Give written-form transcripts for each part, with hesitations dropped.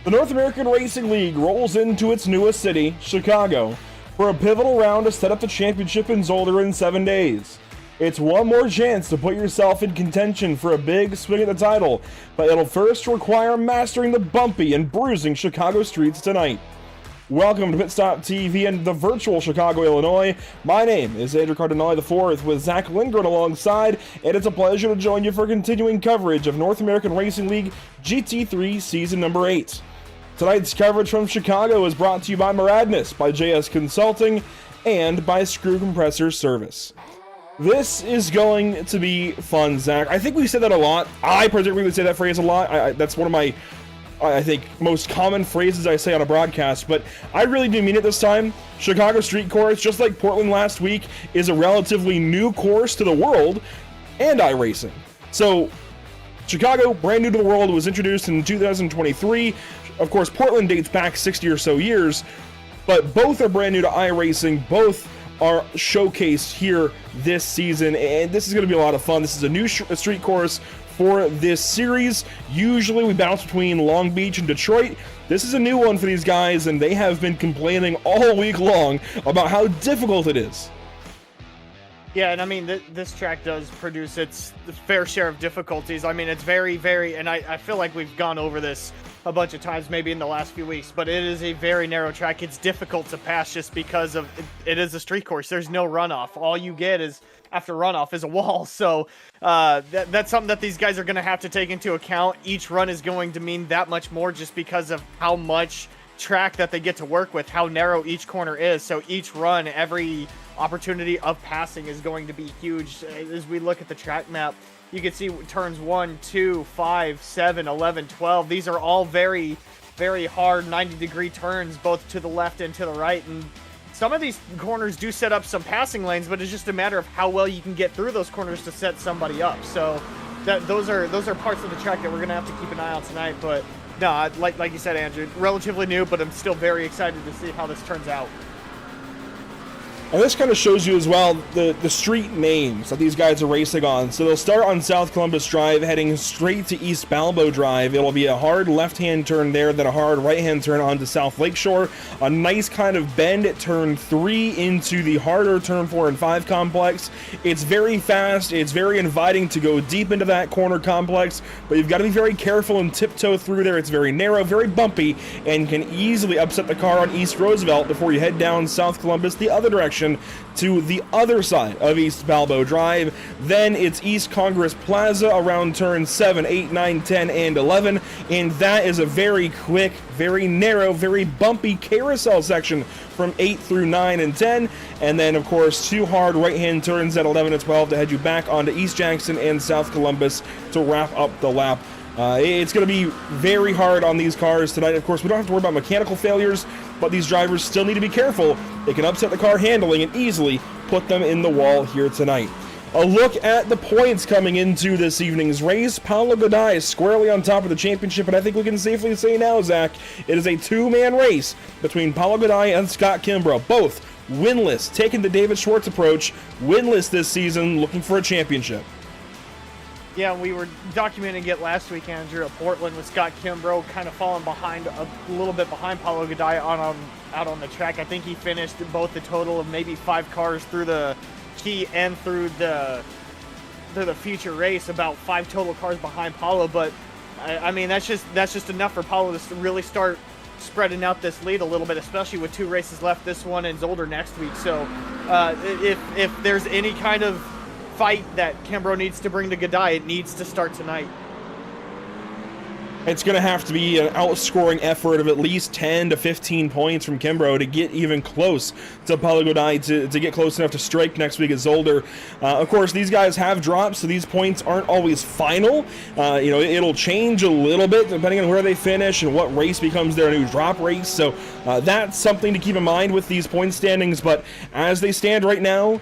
The North American Racing League rolls into its newest city, Chicago, for a pivotal round to set up the championship in Zolder in 7 days. It's one more chance to put yourself in contention for a big swing at the title, but it'll first require mastering the bumpy and bruising Chicago streets tonight. Welcome to Pit Stop TV and the virtual Chicago, Illinois. My name is Andrew Cardinale IV with Zach Lindgren alongside, and it's a pleasure to join you for continuing coverage of North American Racing League GT3 Season Number 8. Tonight's coverage from Chicago is brought to you by Muradness, by JS Consulting, and by Screw Compressor Service. This is going to be fun, Zach. I think we said that a lot. I particularly say that phrase a lot. That's one of my, I think, most common phrases I say on a broadcast, but I really do mean it this time. Chicago Street Course, just like Portland last week, is a relatively new course to the world and iRacing. So, Chicago, brand new to the world, was introduced in 2023. Of course, Portland dates back 60 or so years, but both are brand new to iRacing. Both are showcased here this season, and this is going to be a lot of fun. This is a new street course for this series. Usually we bounce between Long Beach and Detroit. This is a new one for these guys, and they have been complaining all week long about how difficult it is. Yeah, and I mean, this track does produce its fair share of difficulties. I mean, it's very, and I feel like we've gone over this a bunch of times maybe in the last few weeks, but it is a very narrow track. It's difficult to pass just because of it is a street course. There's no runoff. All you get is, after runoff, is a wall. So that's something that these guys are going to have to take into account. Each run is going to mean that much more just because of how much track that they get to work with, how narrow each corner is. So each run, every opportunity of passing is going to be huge. As we look at the track map, you can see turns 1, 2, 5, 7, 11, 12. These are all very, very hard 90-degree turns, both to the left and to the right. And some of these corners do set up some passing lanes, but it's just a matter of how well you can get through those corners to set somebody up. So those are parts of the track that we're going to have to keep an eye on tonight. But no, like you said, Andrew, relatively new, but I'm still very excited to see how this turns out. And this kind of shows you as well the street names that these guys are racing on. So they'll start on South Columbus Drive, heading straight to East Balbo Drive. It'll be a hard left-hand turn there, then a hard right-hand turn onto South Lakeshore. A nice kind of bend at turn 3 into the harder turn 4 and 5 complex. It's very fast. It's very inviting to go deep into that corner complex, but you've got to be very careful and tiptoe through there. It's very narrow, very bumpy, and can easily upset the car on East Roosevelt before you head down South Columbus the other direction to the other side of East Balbo Drive. Then it's East Congress Plaza around turns 7, 8, 9, 10, and 11, and that is a very quick, very narrow, very bumpy carousel section from 8 through 9 and 10, and then of course 2 hard right-hand turns at 11 and 12 to head you back onto East Jackson and South Columbus to wrap up the lap. It's going to be very hard on these cars tonight. Of course, we don't have to worry about mechanical failures, but these drivers still need to be careful. They can upset the car handling and easily put them in the wall here tonight. A look at the points coming into this evening's race. Paulo Goday is squarely on top of the championship, and I think we can safely say now, Zach, it is a two-man race between Paulo Goday and Scott Kimbrough, both winless, taking the David Schwartz approach, winless this season, looking for a championship. Yeah, we were documenting it last week, Andrew, at Portland, with Scott Kimbrough kind of falling behind, a little bit behind Paulo Goday out on the track. I think he finished both the total of maybe 5 cars through the key and through the feature race, about 5 total cars behind Paulo. But I mean, that's just enough for Paulo to really start spreading out this lead a little bit, especially with 2 races left, this one and Zolder next week. So if there's any kind of fight that Kimbrough needs to bring to Goday, it needs to start tonight. It's going to have to be an outscoring effort of at least 10 to 15 points from Kimbrough to get even close to Paulo Goday, to get close enough to strike next week at Zolder. Of course, these guys have drops, so these points aren't always final. It'll change a little bit depending on where they finish and what race becomes their new drop race. So that's something to keep in mind with these point standings. But as they stand right now,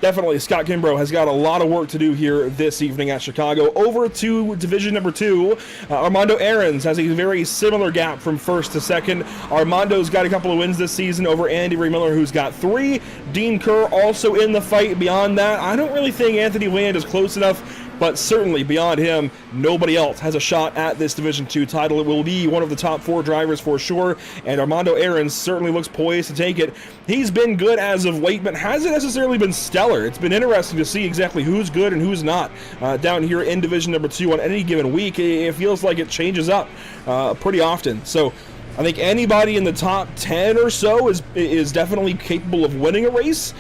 definitely, Scott Kimbrough has got a lot of work to do here this evening at Chicago. Over to Division Number 2, Armando Aarons has a very similar gap from first to second. Armando's got a couple of wins this season over Andy Ray Miller, who's got 3. Dean Kerr also in the fight. Beyond that, I don't really think Anthony Land is close enough But certainly beyond him, nobody else has a shot at this Division 2 title. It will be one of the top 4 drivers for sure, and Armando Aarons certainly looks poised to take it. He's been good as of late, but hasn't necessarily been stellar. It's been interesting to see exactly who's good and who's not down here in Division number 2 on any given week. It feels like it changes up pretty often. So I think anybody in the top 10 or so is definitely capable of winning a race.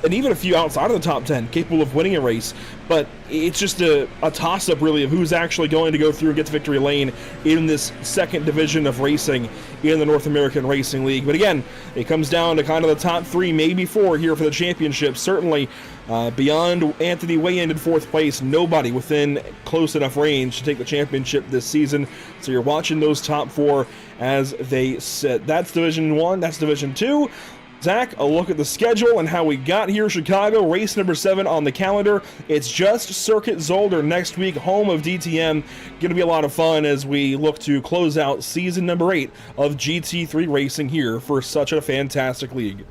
And even a few outside of the top 10 capable of winning a race, but it's just a toss-up really of who's actually going to go through and get to victory lane in this second division of racing in the North American Racing League. But again, it comes down to kind of the top 3, maybe 4 here for the championship. Certainly beyond Anthony Wayand in 4th place, nobody within close enough range to take the championship this season. So you're watching those top 4 as they sit. That's Division 1, that's Division 2. Zach, a look at the schedule and how we got here. Chicago, race number 7 on the calendar. It's just Circuit Zolder next week, home of DTM. Going to be a lot of fun as we look to close out season number 8 of GT3 racing here for such a fantastic league.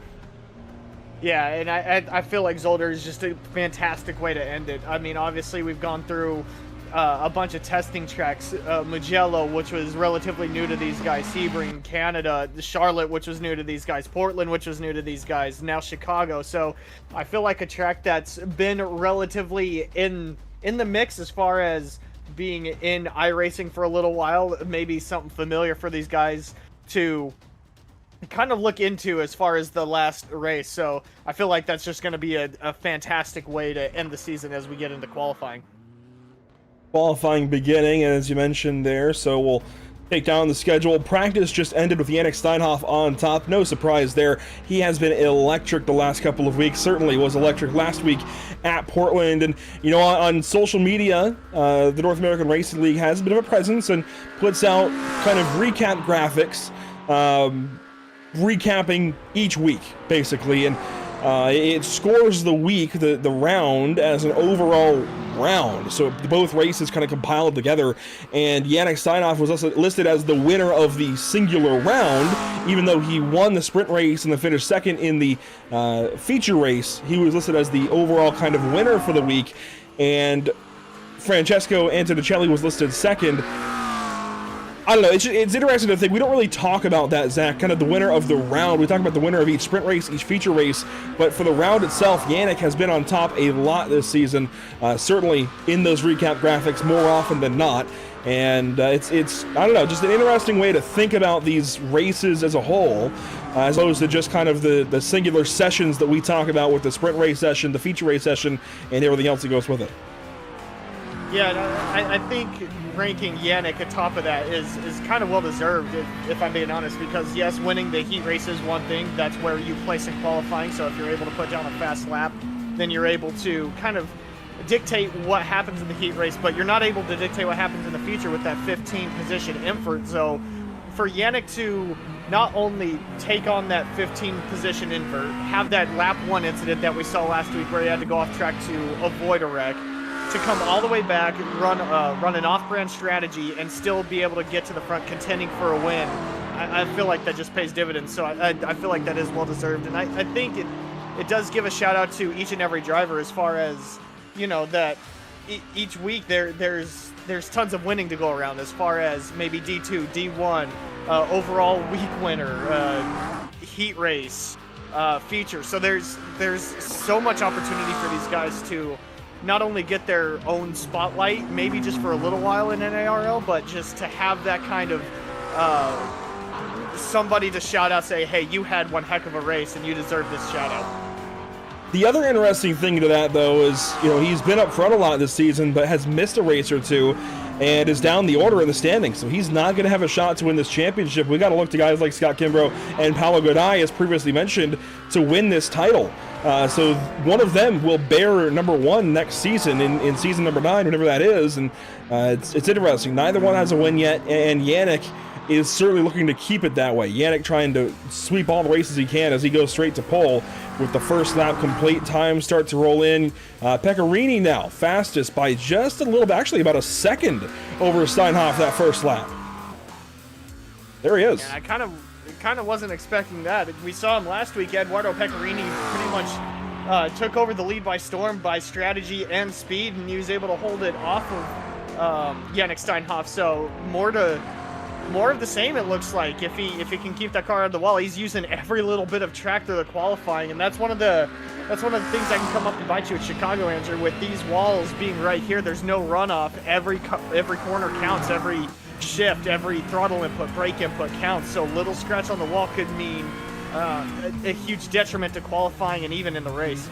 Yeah, and I feel like Zolder is just a fantastic way to end it. I mean, obviously we've gone through a bunch of testing tracks. Mugello, which was relatively new to these guys. Sebring, Canada. Charlotte, which was new to these guys. Portland, which was new to these guys. Now Chicago. So I feel like a track that's been relatively in the mix as far as being in iRacing for a little while. Maybe something familiar for these guys to kind of look into as far as the last race. So I feel like that's just going to be a fantastic way to end the season as we get into qualifying. Qualifying beginning, and as you mentioned there, so we'll take down the schedule. Practice just ended with Yannick Steinhoff on top. No surprise there. He has been electric the last couple of weeks. Certainly was electric last week at Portland. And, you know, on social media, the North American Racing League has a bit of a presence and puts out kind of recap graphics, recapping each week, basically. And it scores the week, the round, as an overall round. So both races kind of compiled together, and Yannick Steinhoff was also listed as the winner of the singular round, even though he won the sprint race and then finished second in the feature race. He was listed as the overall kind of winner for the week, and Francesco Antonicelli was listed second. I don't know, it's interesting to think. We don't really talk about that, Zach, kind of the winner of the round. We talk about the winner of each sprint race, each feature race, but for the round itself, Yannick has been on top a lot this season, certainly in those recap graphics more often than not. And it's I don't know, just an interesting way to think about these races as a whole, as opposed to just kind of the singular sessions that we talk about with the sprint race session, the feature race session, and everything else that goes with it. Yeah, I think ranking Yannick atop of that is kind of well-deserved, if I'm being honest, because, yes, winning the heat race is one thing. That's where you place in qualifying, so if you're able to put down a fast lap, then you're able to kind of dictate what happens in the heat race, but you're not able to dictate what happens in the future with that 15 position invert. So for Yannick to not only take on that 15 position invert, have that lap 1 incident that we saw last week where he had to go off track to avoid a wreck, to come all the way back, run an off-brand strategy, and still be able to get to the front contending for a win, I feel like that just pays dividends. So I feel like that is well-deserved. And I think it does give a shout-out to each and every driver as far as, you know, that each week there's tons of winning to go around as far as maybe D2, D1, overall week winner, heat race, feature. So there's so much opportunity for these guys to not only get their own spotlight, maybe just for a little while in NARL, but just to have that kind of somebody to shout out, say, hey, you had one heck of a race and you deserve this shout out. The other interesting thing to that, though, is, you know, he's been up front a lot this season, but has missed a race or two and is down the order in the standings. So he's not going to have a shot to win this championship. We got to look to guys like Scott Kimbrough and Paulo Godai, as previously mentioned, to win this title. So one of them will bear number 1 next season in season number 9, whenever that is. And it's interesting. Neither one has a win yet, and Yannick is certainly looking to keep it that way. Yannick trying to sweep all the races he can as he goes straight to pole with the first lap complete. Time start to roll in. Pecorini now fastest by just a little bit, actually about a second over Steinhoff that first lap. There he is. Yeah, I kind of wasn't expecting that. We saw him last week. Eduardo Pecorini pretty much took over the lead by storm by strategy and speed, and he was able to hold it off of Yannick Steinhoff. So more of the same, it looks like. If he can keep that car on the wall, he's using every little bit of track through the qualifying, and that's one of the things that can come up and bite you at Chicago, Andrew. With these walls being right here, there's no runoff. Every corner counts, every shift, every throttle input, brake input counts. So little scratch on the wall could mean a huge detriment to qualifying and even in the race.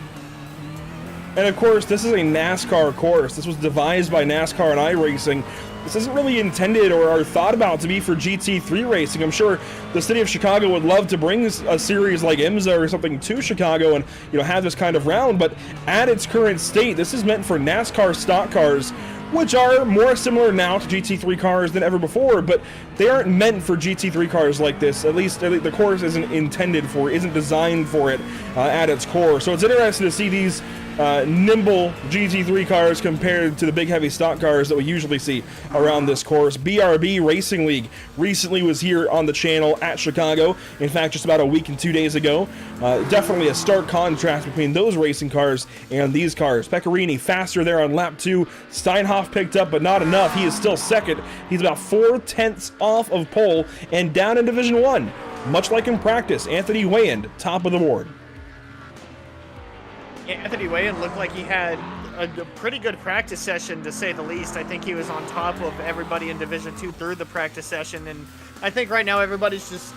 And of course, this is a NASCAR course. This was devised by NASCAR and iRacing. This isn't really intended or thought about to be for GT3 racing. I'm sure the city of Chicago would love to bring a series like IMSA or something to Chicago and, you know, have this kind of round, but at its current state, this is meant for NASCAR stock cars, which are more similar now to GT3 cars than ever before, but they aren't meant for GT3 cars like this. At least the course isn't intended for, isn't designed for it at its core. So it's interesting to see these nimble GT3 cars compared to the big heavy stock cars that we usually see around this course. BRB Racing League recently was here on the channel at Chicago. In fact, just about a week and 2 days ago. Definitely a stark contrast between those racing cars and these cars. Pecorini faster there on lap 2. Steinhoff picked up, but not enough. He is still second. He's about 4/10 off of pole and down in Division 1. Much like in practice, Anthony Wayand, top of the board. Anthony Wayand looked like he had a pretty good practice session, to say the least. I think he was on top of everybody in Division 2 through the practice session, and I think right now everybody's just,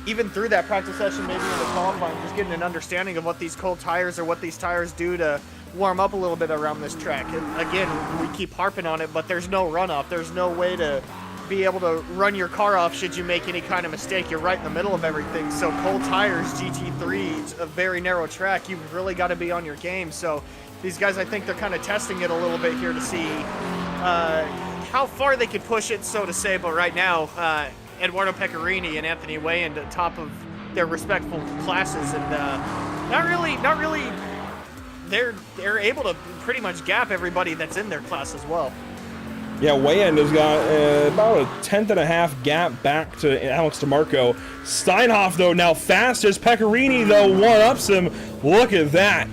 even through that practice session, maybe in the qualifying, just getting an understanding of what these cold tires or what these tires do to warm up a little bit around this track. And again, we keep harping on it, but there's no runoff. There's no way to be able to run your car off should you make any kind of mistake. You're right in the middle of everything. So cold tires, GT3, it's a very narrow track. You've really got to be on your game. So these guys, I think they're kind of testing it a little bit here to see how far they could push it, so to say. But right now, Eduardo Pecorini and Anthony Wayand at top of their respectful classes, and not really. They're able to pretty much gap everybody that's in their class as well. Yeah, Wayand has got about a 10.5 gap back to Alex DeMarco. Steinhoff, though, now fastest. Pecorini, though, one-ups him. Look at that.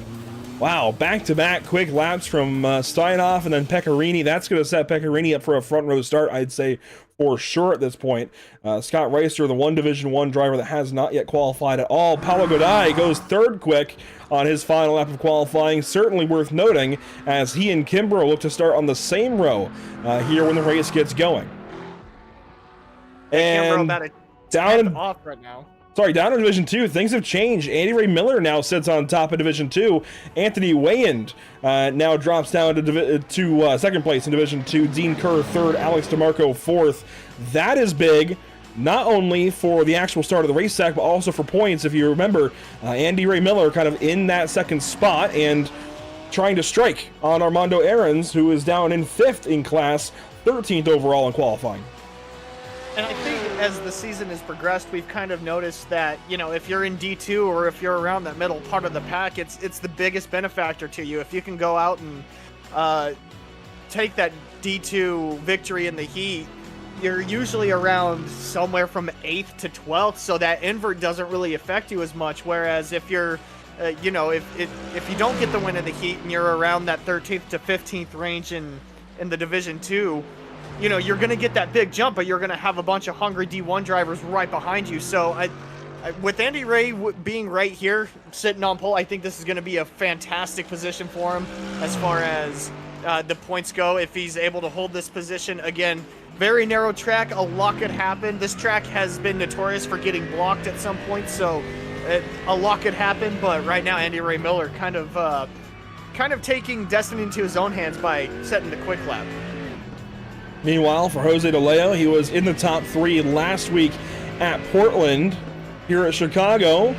Wow, back-to-back quick laps from Steinhoff and then Pecorini. That's going to set Pecorini up for a front-row start, I'd say, for sure at this point. Scott Reister, the one Division 1 driver that has not yet qualified at all. Paulo Goday goes third quick on his final lap of qualifying. Certainly worth noting, as he and Kimbrough look to start on the same row here when the race gets going. And about a down off right now. Sorry, down in Division 2, things have changed. Andy Ray Miller now sits on top of Division 2. Anthony Wayand now drops down to second place in Division 2. Dean Kerr third, Alex DeMarco fourth. That is big, not only for the actual start of the race sack, but also for points. If you remember, Andy Ray Miller kind of in that second spot and trying to strike on Armando Aarons, who is down in fifth in class, 13th overall in qualifying. And I think as the season has progressed, we've kind of noticed that, you know, if you're in D2 or if you're around that middle part of the pack, it's the biggest benefactor to you. If you can go out and take that D2 victory in the heat, you're usually around somewhere from 8th to 12th, so that invert doesn't really affect you as much. Whereas if you're, if you don't get the win in the heat and you're around that 13th to 15th range in the Division 2, you know, you're going to get that big jump, but you're going to have a bunch of hungry D1 drivers right behind you. So with Andy Ray being right here, sitting on pole, I think this is going to be a fantastic position for him as far as the points go. If he's able to hold this position, again, very narrow track, a lot could happen. This track has been notorious for getting blocked at some point, so a lot could happen. But right now, Andy Ray Miller kind of taking destiny into his own hands by setting the quick lap. Meanwhile, for Jose De Leo, he was in the top 3 last week at Portland. Here at Chicago,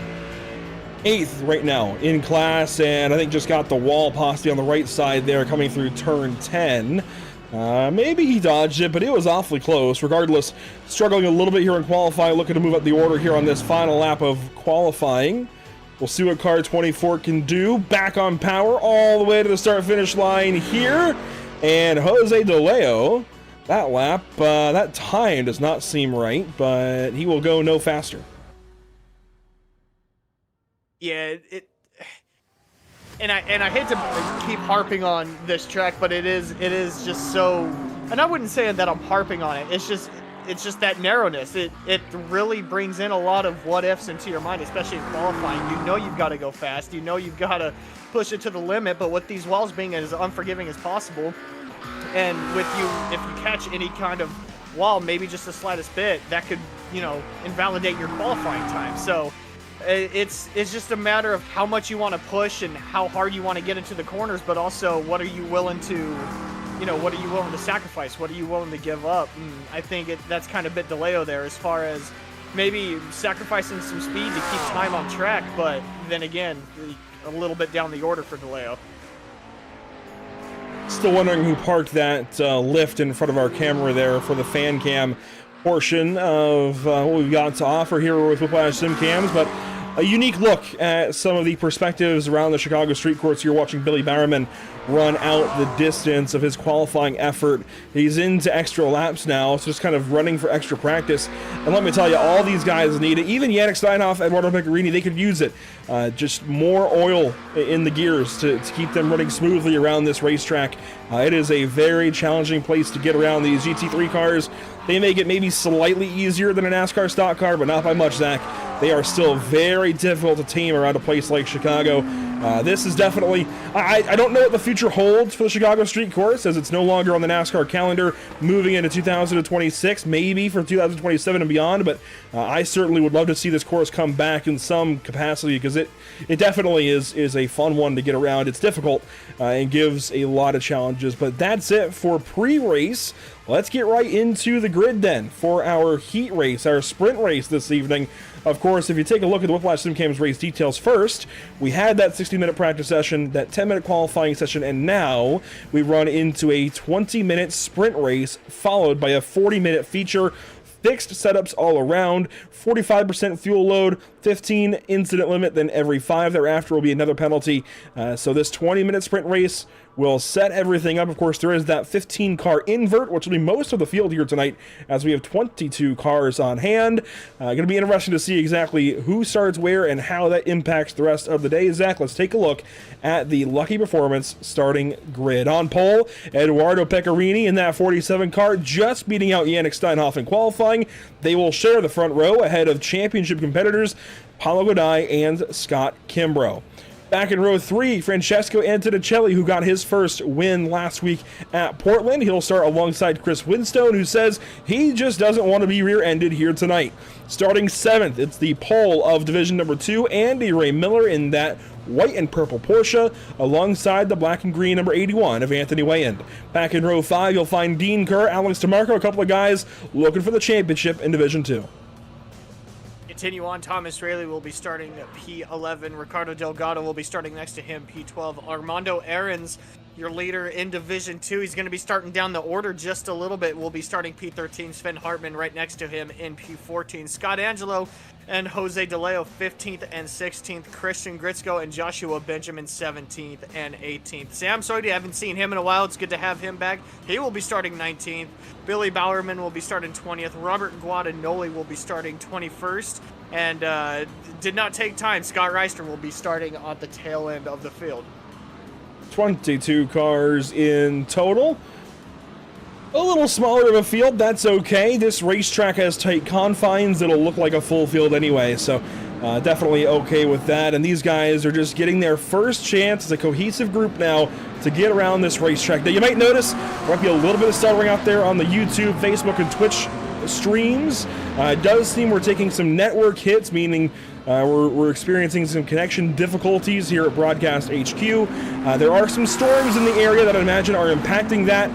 8th right now in class, and I think just got the wall possibly on the right side there coming through turn 10. Maybe he dodged it, but it was awfully close. Regardless, struggling a little bit here in qualifying, looking to move up the order here on this final lap of qualifying. We'll see what car 24 can do. Back on power all the way to the start-finish line here. And Jose De Leo, that lap, that time does not seem right, but he will go no faster. Yeah, I hate to keep harping on this track, but it is just so, and I wouldn't say that I'm harping on it. It's just that narrowness. It really brings in a lot of what ifs into your mind, especially in qualifying. You know you've got to go fast. You know you've got to push it to the limit, but with these walls being as unforgiving as possible, and with you, if you catch any kind of wall, maybe just the slightest bit, that could, invalidate your qualifying time. So it's just a matter of how much you want to push and how hard you want to get into the corners, but also what are you willing to, what are you willing to sacrifice? What are you willing to give up? And I think that's kind of bit DeLeo there, as far as maybe sacrificing some speed to keep time on track, but then again, a little bit down the order for DeLeo. Still wondering who parked that lift in front of our camera there for the fan cam portion of what we've got to offer here with Whiplash Sim Cams, but a unique look at some of the perspectives around the Chicago street courts. You're watching Billy Bowerman run out the distance of his qualifying effort. He's into extra laps now, so just kind of running for extra practice. And let me tell you, all these guys need it. Even Yannick Steinhoff, Eduardo Pecorini, they could use it. Just more oil in the gears to keep them running smoothly around this racetrack. It is a very challenging place to get around. These GT3 cars, they make it maybe slightly easier than a NASCAR stock car, but not by much, Zach. They are still very difficult to tame around a place like Chicago. This is definitely, I don't know what the future holds for the Chicago street course, as it's no longer on the NASCAR calendar, moving into 2026, maybe for 2027 and beyond, but I certainly would love to see this course come back in some capacity, because it definitely is a fun one to get around. It's difficult and gives a lot of challenges, but that's it for pre-race. Let's get right into the grid then for our heat race, our sprint race this evening. Of course, if you take a look at the Whiplash SimCams race details first, we had that 60-minute practice session, that 10-minute qualifying session, and now we run into a 20-minute sprint race followed by a 40-minute feature. Fixed setups all around, 45% fuel load, 15 incident limit, then every 5 thereafter will be another penalty. So this 20-minute sprint race will set everything up. Of course, there is that 15-car invert, which will be most of the field here tonight, as we have 22 cars on hand. Going to be interesting to see exactly who starts where and how that impacts the rest of the day. Zach, let's take a look at the Lucky Performance starting grid. On pole, Eduardo Pecorini in that 47 car, just beating out Yannick Steinhoff in qualifying. They will share the front row ahead of championship competitors Paulo Godai and Scott Kimbrough. Back in row 3, Francesco Antonicelli, who got his first win last week at Portland. He'll start alongside Chris Winstone, who says he just doesn't want to be rear-ended here tonight. Starting 7th, it's the pole of Division Number 2, Andy Ray Miller in that white and purple Porsche, alongside the black and green number 81 of Anthony Wayand. Back in row 5, you'll find Dean Kerr, Alex DeMarco, a couple of guys looking for the championship in Division 2. Continue on, Thomas Rayleigh will be starting at P11. Ricardo Delgado will be starting next to him, P12. Armando Aarons, your leader in Division 2. He's going to be starting down the order just a little bit. We'll be starting P13. Sven Hartman right next to him in P14. Scott Angelo and Jose DeLeo 15th and 16th. Christian Gritzko and Joshua Benjamin 17th and 18th. Sam Soidi, I haven't seen him in a while. It's good to have him back. He will be starting 19th. Billy Bowerman will be starting 20th. Robert Guadagnoli will be starting 21st. And did not take time. Scott Reister will be starting at the tail end of the field. 22 cars in total. A little smaller of a field, that's okay. This racetrack has tight confines. It'll look like a full field anyway, so definitely okay with that. And these guys are just getting their first chance as a cohesive group now to get around this racetrack. Now, you might notice there might be a little bit of stuttering out there on the YouTube, Facebook, and Twitch streams. It does seem we're taking some network hits, meaning we're experiencing some connection difficulties here at Broadcast HQ. There are some storms in the area that I imagine are impacting that.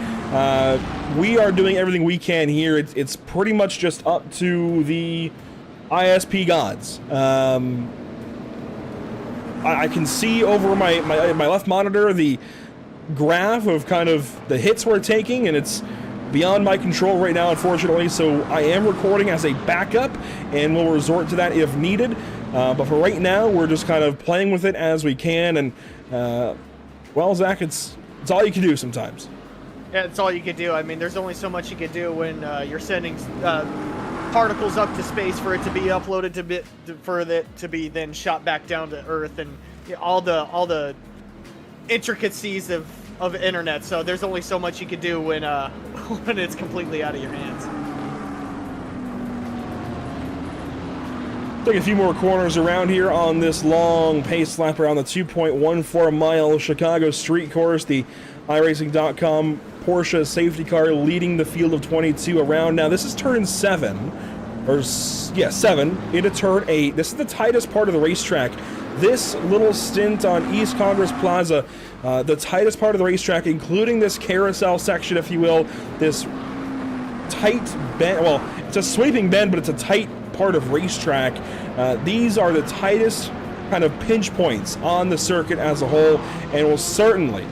We are doing everything we can here. It's pretty much just up to the ISP gods. I can see over my left monitor the graph of kind of the hits we're taking, and it's beyond my control right now, unfortunately, so I am recording as a backup, and we'll resort to that if needed. But for right now, we're just kind of playing with it as we can, and, well, Zach, it's all you can do sometimes. Yeah, it's all you can do. I mean, there's only so much you can do when you're sending particles up to space for it to be uploaded for it to be then shot back down to Earth, and all the intricacies of internet. So there's only so much you can do when when it's completely out of your hands. Take a few more corners around here on this long pace lap around the 2.14-mile Chicago street course. The iRacing.com Porsche safety car leading the field of 22 around. Now, this is turn 7, or yeah, 7 into turn 8. This is the tightest part of the racetrack. This little stint on East Congress Plaza, the tightest part of the racetrack, including this carousel section, if you will, this tight bend. Well, it's a sweeping bend, but it's a tight part of racetrack. These are the tightest kind of pinch points on the circuit as a whole, and will certainly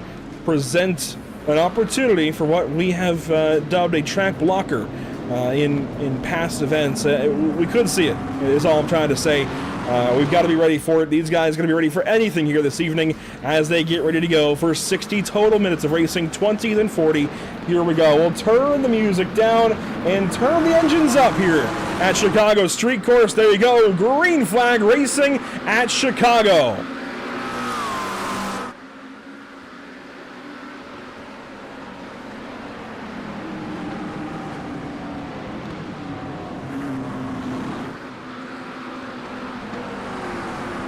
present an opportunity for what we have dubbed a track blocker in past events. We could see it, is all I'm trying to say. We've got to be ready for it. These guys are going to be ready for anything here this evening as they get ready to go for 60 total minutes of racing, 20 then 40. Here we go. We'll turn the music down and turn the engines up here at Chicago Street Course. There you go. Green flag racing at Chicago.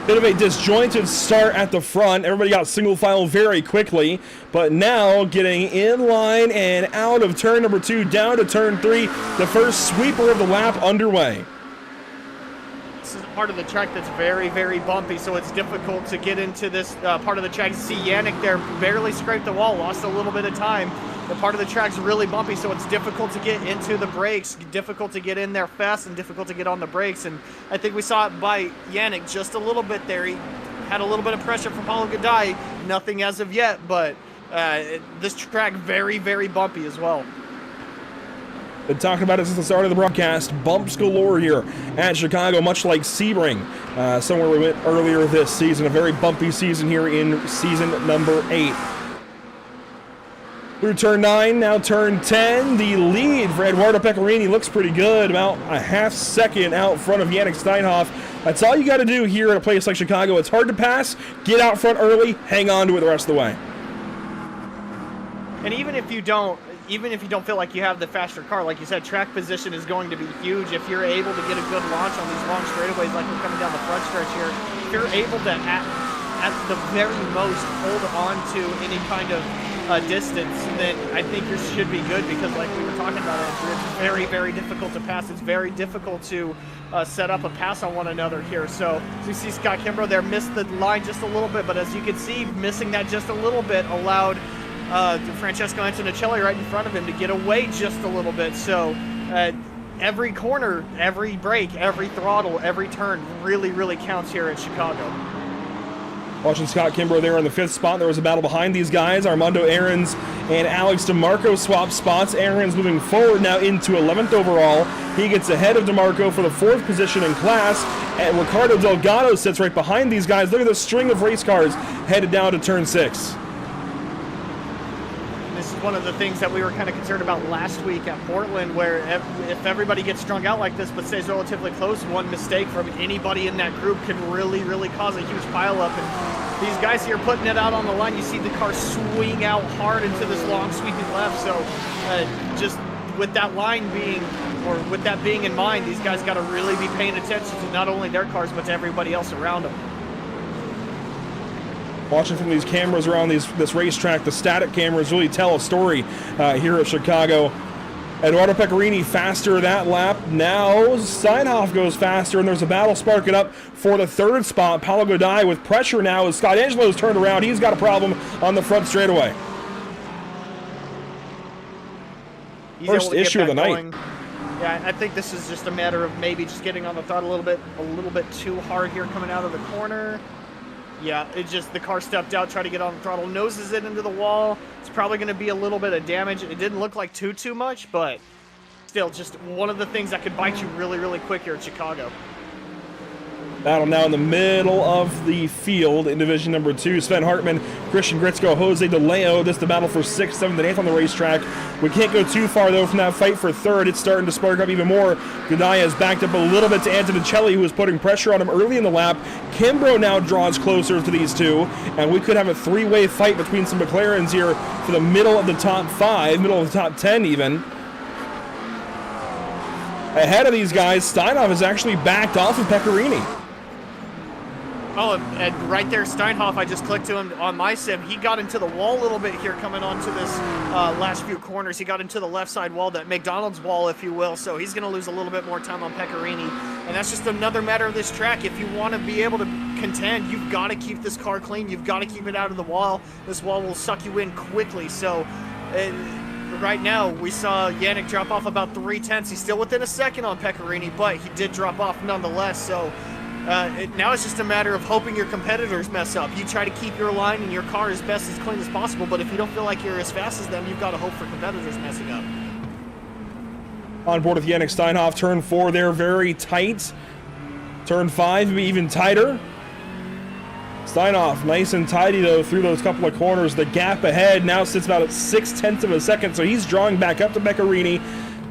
Bit of a disjointed start at the front. Everybody got single file very quickly, but now getting in line and out of turn number 2 down to turn 3. The first sweeper of the lap underway. This is a part of the track that's very, very bumpy, so it's difficult to get into this part of the track. See Yannick there barely scraped the wall, lost a little bit of time. The part of the track's really bumpy, so it's difficult to get into the brakes, difficult to get in there fast, and difficult to get on the brakes. And I think we saw it by Yannick just a little bit there. He had a little bit of pressure from Paulo Gadai, nothing as of yet, but this track very, very bumpy as well. Been talking about it since the start of the broadcast. Bumps galore here at Chicago, much like Sebring, somewhere we went earlier this season. A very bumpy season here in season number 8. Through turn 9, now turn 10. The lead for Eduardo Pecorini looks pretty good, about a half second out front of Yannick Steinhoff. That's all you got to do here at a place like Chicago. It's hard to pass, get out front early, hang on to it the rest of the way. And even if you don't feel like you have the faster car, like you said, track position is going to be huge. If you're able to get a good launch on these long straightaways like we're coming down the front stretch here, if you're able to, at the very most, hold on to any kind of distance, then I think you should be good, because like we were talking about, Andrew, it's very, very difficult to pass. It's very difficult to set up a pass on one another here. So we see Scott Kimbrough there missed the line just a little bit, but as you can see, missing that just a little bit allowed Francesco Antonicelli right in front of him to get away just a little bit. So every corner, every brake, every throttle, every turn really, really counts here at Chicago. Watching Scott Kimbrough there in the 5th spot. There was a battle behind these guys. Armando Aarons and Alex DeMarco swap spots. Aarons moving forward now into 11th overall. He gets ahead of DeMarco for the 4th position in class. And Ricardo Delgado sits right behind these guys. Look at this string of race cars headed down to turn 6. This is one of the things that we were kind of concerned about last week at Portland, where if everybody gets strung out like this but stays relatively close, one mistake from anybody in that group can really, really cause a huge pileup. And these guys here putting it out on the line, you see the car swing out hard into this long sweeping left. So just with that line being, or with that being in mind, these guys got to really be paying attention to not only their cars but to everybody else around them. Watching from these cameras around this racetrack, the static cameras really tell a story here at Chicago. Eduardo Pecorini faster that lap. Now Steinhoff goes faster, and there's a battle sparking up for the 3rd spot. Paulo Godai with pressure now as Scott Angelo's turned around. He's got a problem on the front straightaway. First issue of the night. Yeah, I think this is just a matter of maybe just getting on the throttle a little bit too hard here coming out of the corner. Yeah, it just, the car stepped out, tried to get on the throttle, noses it into the wall. It's probably going to be a little bit of damage. It didn't look like too much, but still, just one of the things that could bite you really, really quick here at Chicago. Battle now in the middle of the field in Division number 2. Sven Hartman, Christian Gritzko, Jose DeLeo. This is the battle for 6th, 7th, and 8th on the racetrack. We can't go too far, though, from that fight for 3rd. It's starting to spark up even more. Gudaya has backed up a little bit to Antonicelli, who was putting pressure on him early in the lap. Kimbrough now draws closer to these two, and we could have a 3-way fight between some McLarens here for the middle of the top 5, middle of the top 10 even. Ahead of these guys, Steinhoff has actually backed off of Pecorini. Oh, and right there, Steinhoff, I just clicked to him on my sim. He got into the wall a little bit here coming onto this last few corners. He got into the left side wall, that McDonald's wall, if you will. So he's going to lose a little bit more time on Pecorini. And that's just another matter of this track. If you want to be able to contend, you've got to keep this car clean. You've got to keep it out of the wall. This wall will suck you in quickly. So right now, we saw Yannick drop off about 3/10. He's still within a second on Pecorini, but he did drop off nonetheless. So now it's just a matter of hoping your competitors mess up. You try to keep your line and your car as best as clean as possible, but if you don't feel like you're as fast as them, you've got to hope for competitors messing up. On board with Yannick Steinhoff, turn 4 there, very tight. Turn 5, maybe even tighter. Steinhoff, nice and tidy, though, through those couple of corners. The gap ahead now sits about at 0.6 of a second, so he's drawing back up to Pecorini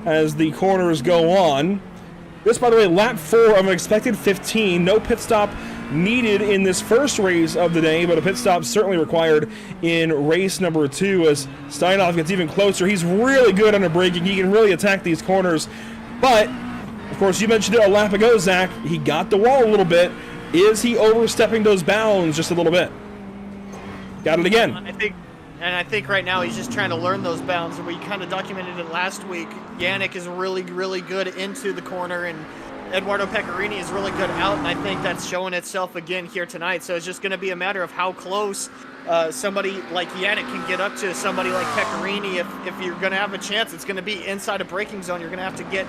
as the corners go on. This, by the way, lap 4 of an expected 15. No pit stop needed in this first race of the day, but a pit stop certainly required in race number 2 as Steinhoff gets even closer. He's really good under braking. He can really attack these corners. But, of course, you mentioned it a lap ago, Zach. He got the wall a little bit. Is he overstepping those bounds just a little bit? Got it again. I think right now he's just trying to learn those bounds. We kind of documented it last week. Yannick is really, really good into the corner, and Eduardo Pecorini is really good out, and I think that's showing itself again here tonight. So it's just going to be a matter of how close somebody like Yannick can get up to somebody like Pecorini. If you're going to have a chance, it's going to be inside a braking zone. You're going to have to get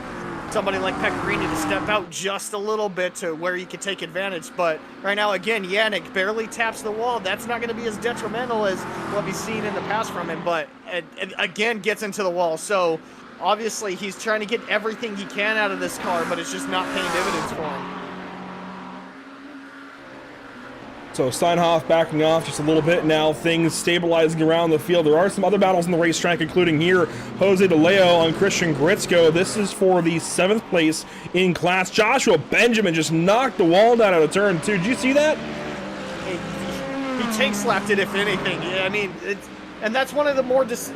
somebody like Pecorini to step out just a little bit to where you can take advantage. But right now, again, Yannick barely taps the wall. That's not going to be as detrimental as what we've seen in the past from him, but again, gets into the wall. So obviously he's trying to get everything he can out of this car, but it's just not paying dividends for him. So Steinhoff backing off just a little bit now, things stabilizing around the field. There are some other battles on the racetrack, including here, Jose DeLeo on Christian Gritzko. This is for the 7th place in class. Joshua Benjamin just knocked the wall down out of turn 2. Did you see that? He tank slapped it, if anything. Yeah, I mean, and that's one of the more this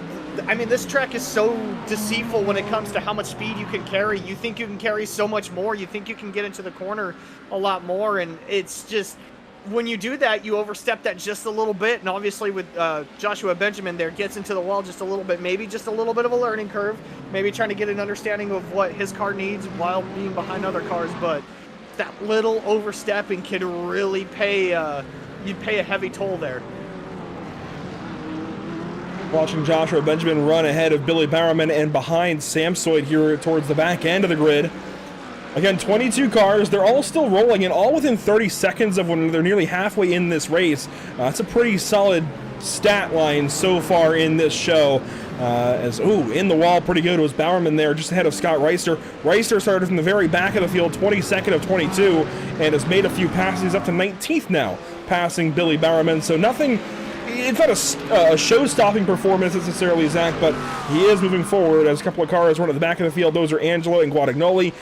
track is so deceitful when it comes to how much speed you can carry. You think you can carry so much more. You think you can get into the corner a lot more, and it's just, when you do that, you overstep that just a little bit. And obviously with Joshua Benjamin there, gets into the wall just a little bit, maybe just a little bit of a learning curve, maybe trying to get an understanding of what his car needs while being behind other cars. But that little overstepping can really pay a heavy toll there. Watching Joshua Benjamin run ahead of Billy Bowerman and behind Samsoid here towards the back end of the grid. Again, 22 cars. They're all still rolling, and all within 30 seconds of when they're nearly halfway in this race. That's a pretty solid stat line so far in this show. In the wall, pretty good, was Bowerman there, just ahead of Scott Reister. Reister started from the very back of the field, 22nd of 22, and has made a few passes. He's up to 19th now, passing Billy Bowerman. So nothing. It's not a show-stopping performance necessarily, Zach, but he is moving forward as a couple of cars run at the back of the field. Those are Angelo and Guadagnoli.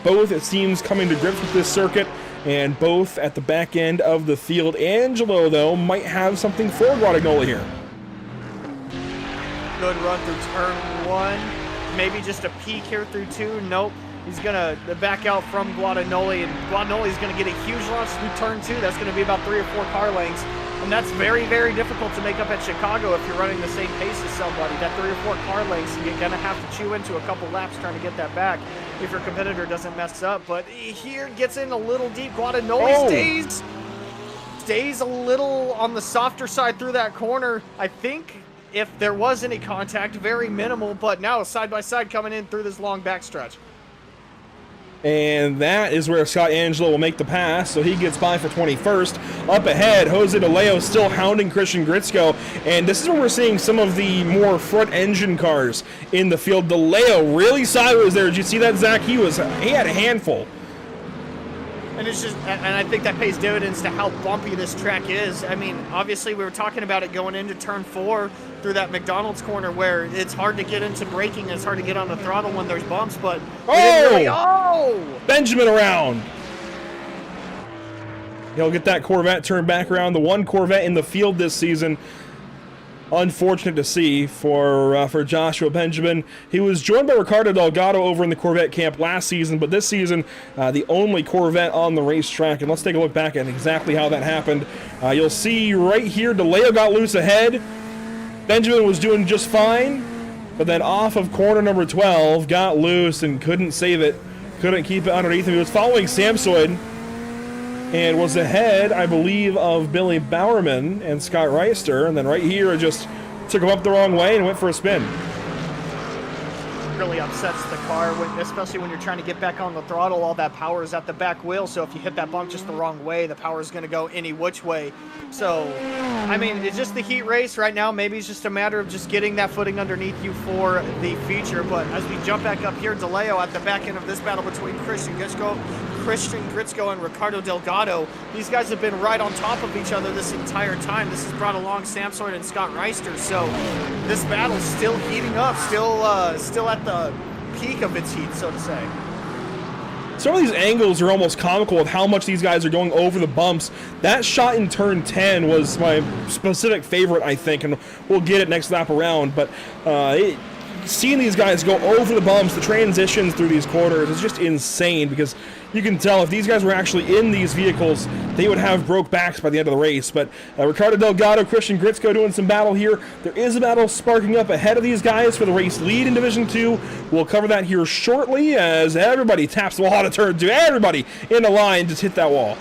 Both, it seems, coming to grips with this circuit, and both at the back end of the field. Angelo, though, might have something for Guadagnoli here. Good run through turn 1. Maybe just a peek here through 2. Nope. He's going to back out from Guadagnoli, and Guadagnoli's going to get a huge launch through turn 2. That's going to be about 3 or 4 car lengths. And that's very, very difficult to make up at Chicago if you're running the same pace as somebody. That 3 or 4 car lengths, you're going to have to chew into a couple laps trying to get that back if your competitor doesn't mess up. But here gets in a little deep. Guadagnoli stays a little on the softer side through that corner. I think if there was any contact, very minimal, but now side by side coming in through this long backstretch. And that is where Scott Angelo will make the pass, so he gets by for 21st. Up ahead, Jose DeLeo still hounding Christian Gritzko, and this is where we're seeing some of the more front-engine cars in the field. DeLeo really sideways there. Did you see that, Zach? He had a handful. And it's just, and I think that pays dividends to how bumpy this track is. I mean, obviously we were talking about it going into turn 4 through that McDonald's corner where it's hard to get into braking and it's hard to get on the throttle when there's bumps, but Benjamin around. He'll get that Corvette turned back around. The one Corvette in the field this season. Unfortunate to see for Joshua Benjamin. He was joined by Ricardo Delgado over in the Corvette camp last season, but this season, the only Corvette on the racetrack. And let's take a look back at exactly how that happened. You'll see right here, DeLeo got loose ahead. Benjamin was doing just fine, but then off of corner number 12, got loose and couldn't save it. Couldn't keep it underneath him. He was following Samsoid and was ahead, I believe, of Billy Bowerman and Scott Reister, and then right here just took him up the wrong way and went for a spin. Really upsets the car, especially when you're trying to get back on the throttle. All that power is at the back wheel, so if you hit that bump just the wrong way, the power is going to go any which way. So, I mean, it's just the heat race right now. Maybe it's just a matter of just getting that footing underneath you for the feature. But as we jump back up here, DeLeo at the back end of this battle between Christian Gritzko and Ricardo Delgado. These guys have been right on top of each other this entire time. This has brought along Samsoid and Scott Reister, so this battle's still heating up, still at the peak of its heat, so to say. Some of these angles are almost comical of how much these guys are going over the bumps. That shot in turn 10 was my specific favorite, I think, and we'll get it next lap around, but seeing these guys go over the bumps, the transitions through these corners is just insane, because you can tell if these guys were actually in these vehicles, they would have broke backs by the end of the race. But Ricardo Delgado, Christian Gritzko doing some battle here. There is a battle sparking up ahead of these guys for the race lead in Division 2. We'll cover that here shortly as everybody taps the wall out of turn 2. Everybody in the line just hit that wall.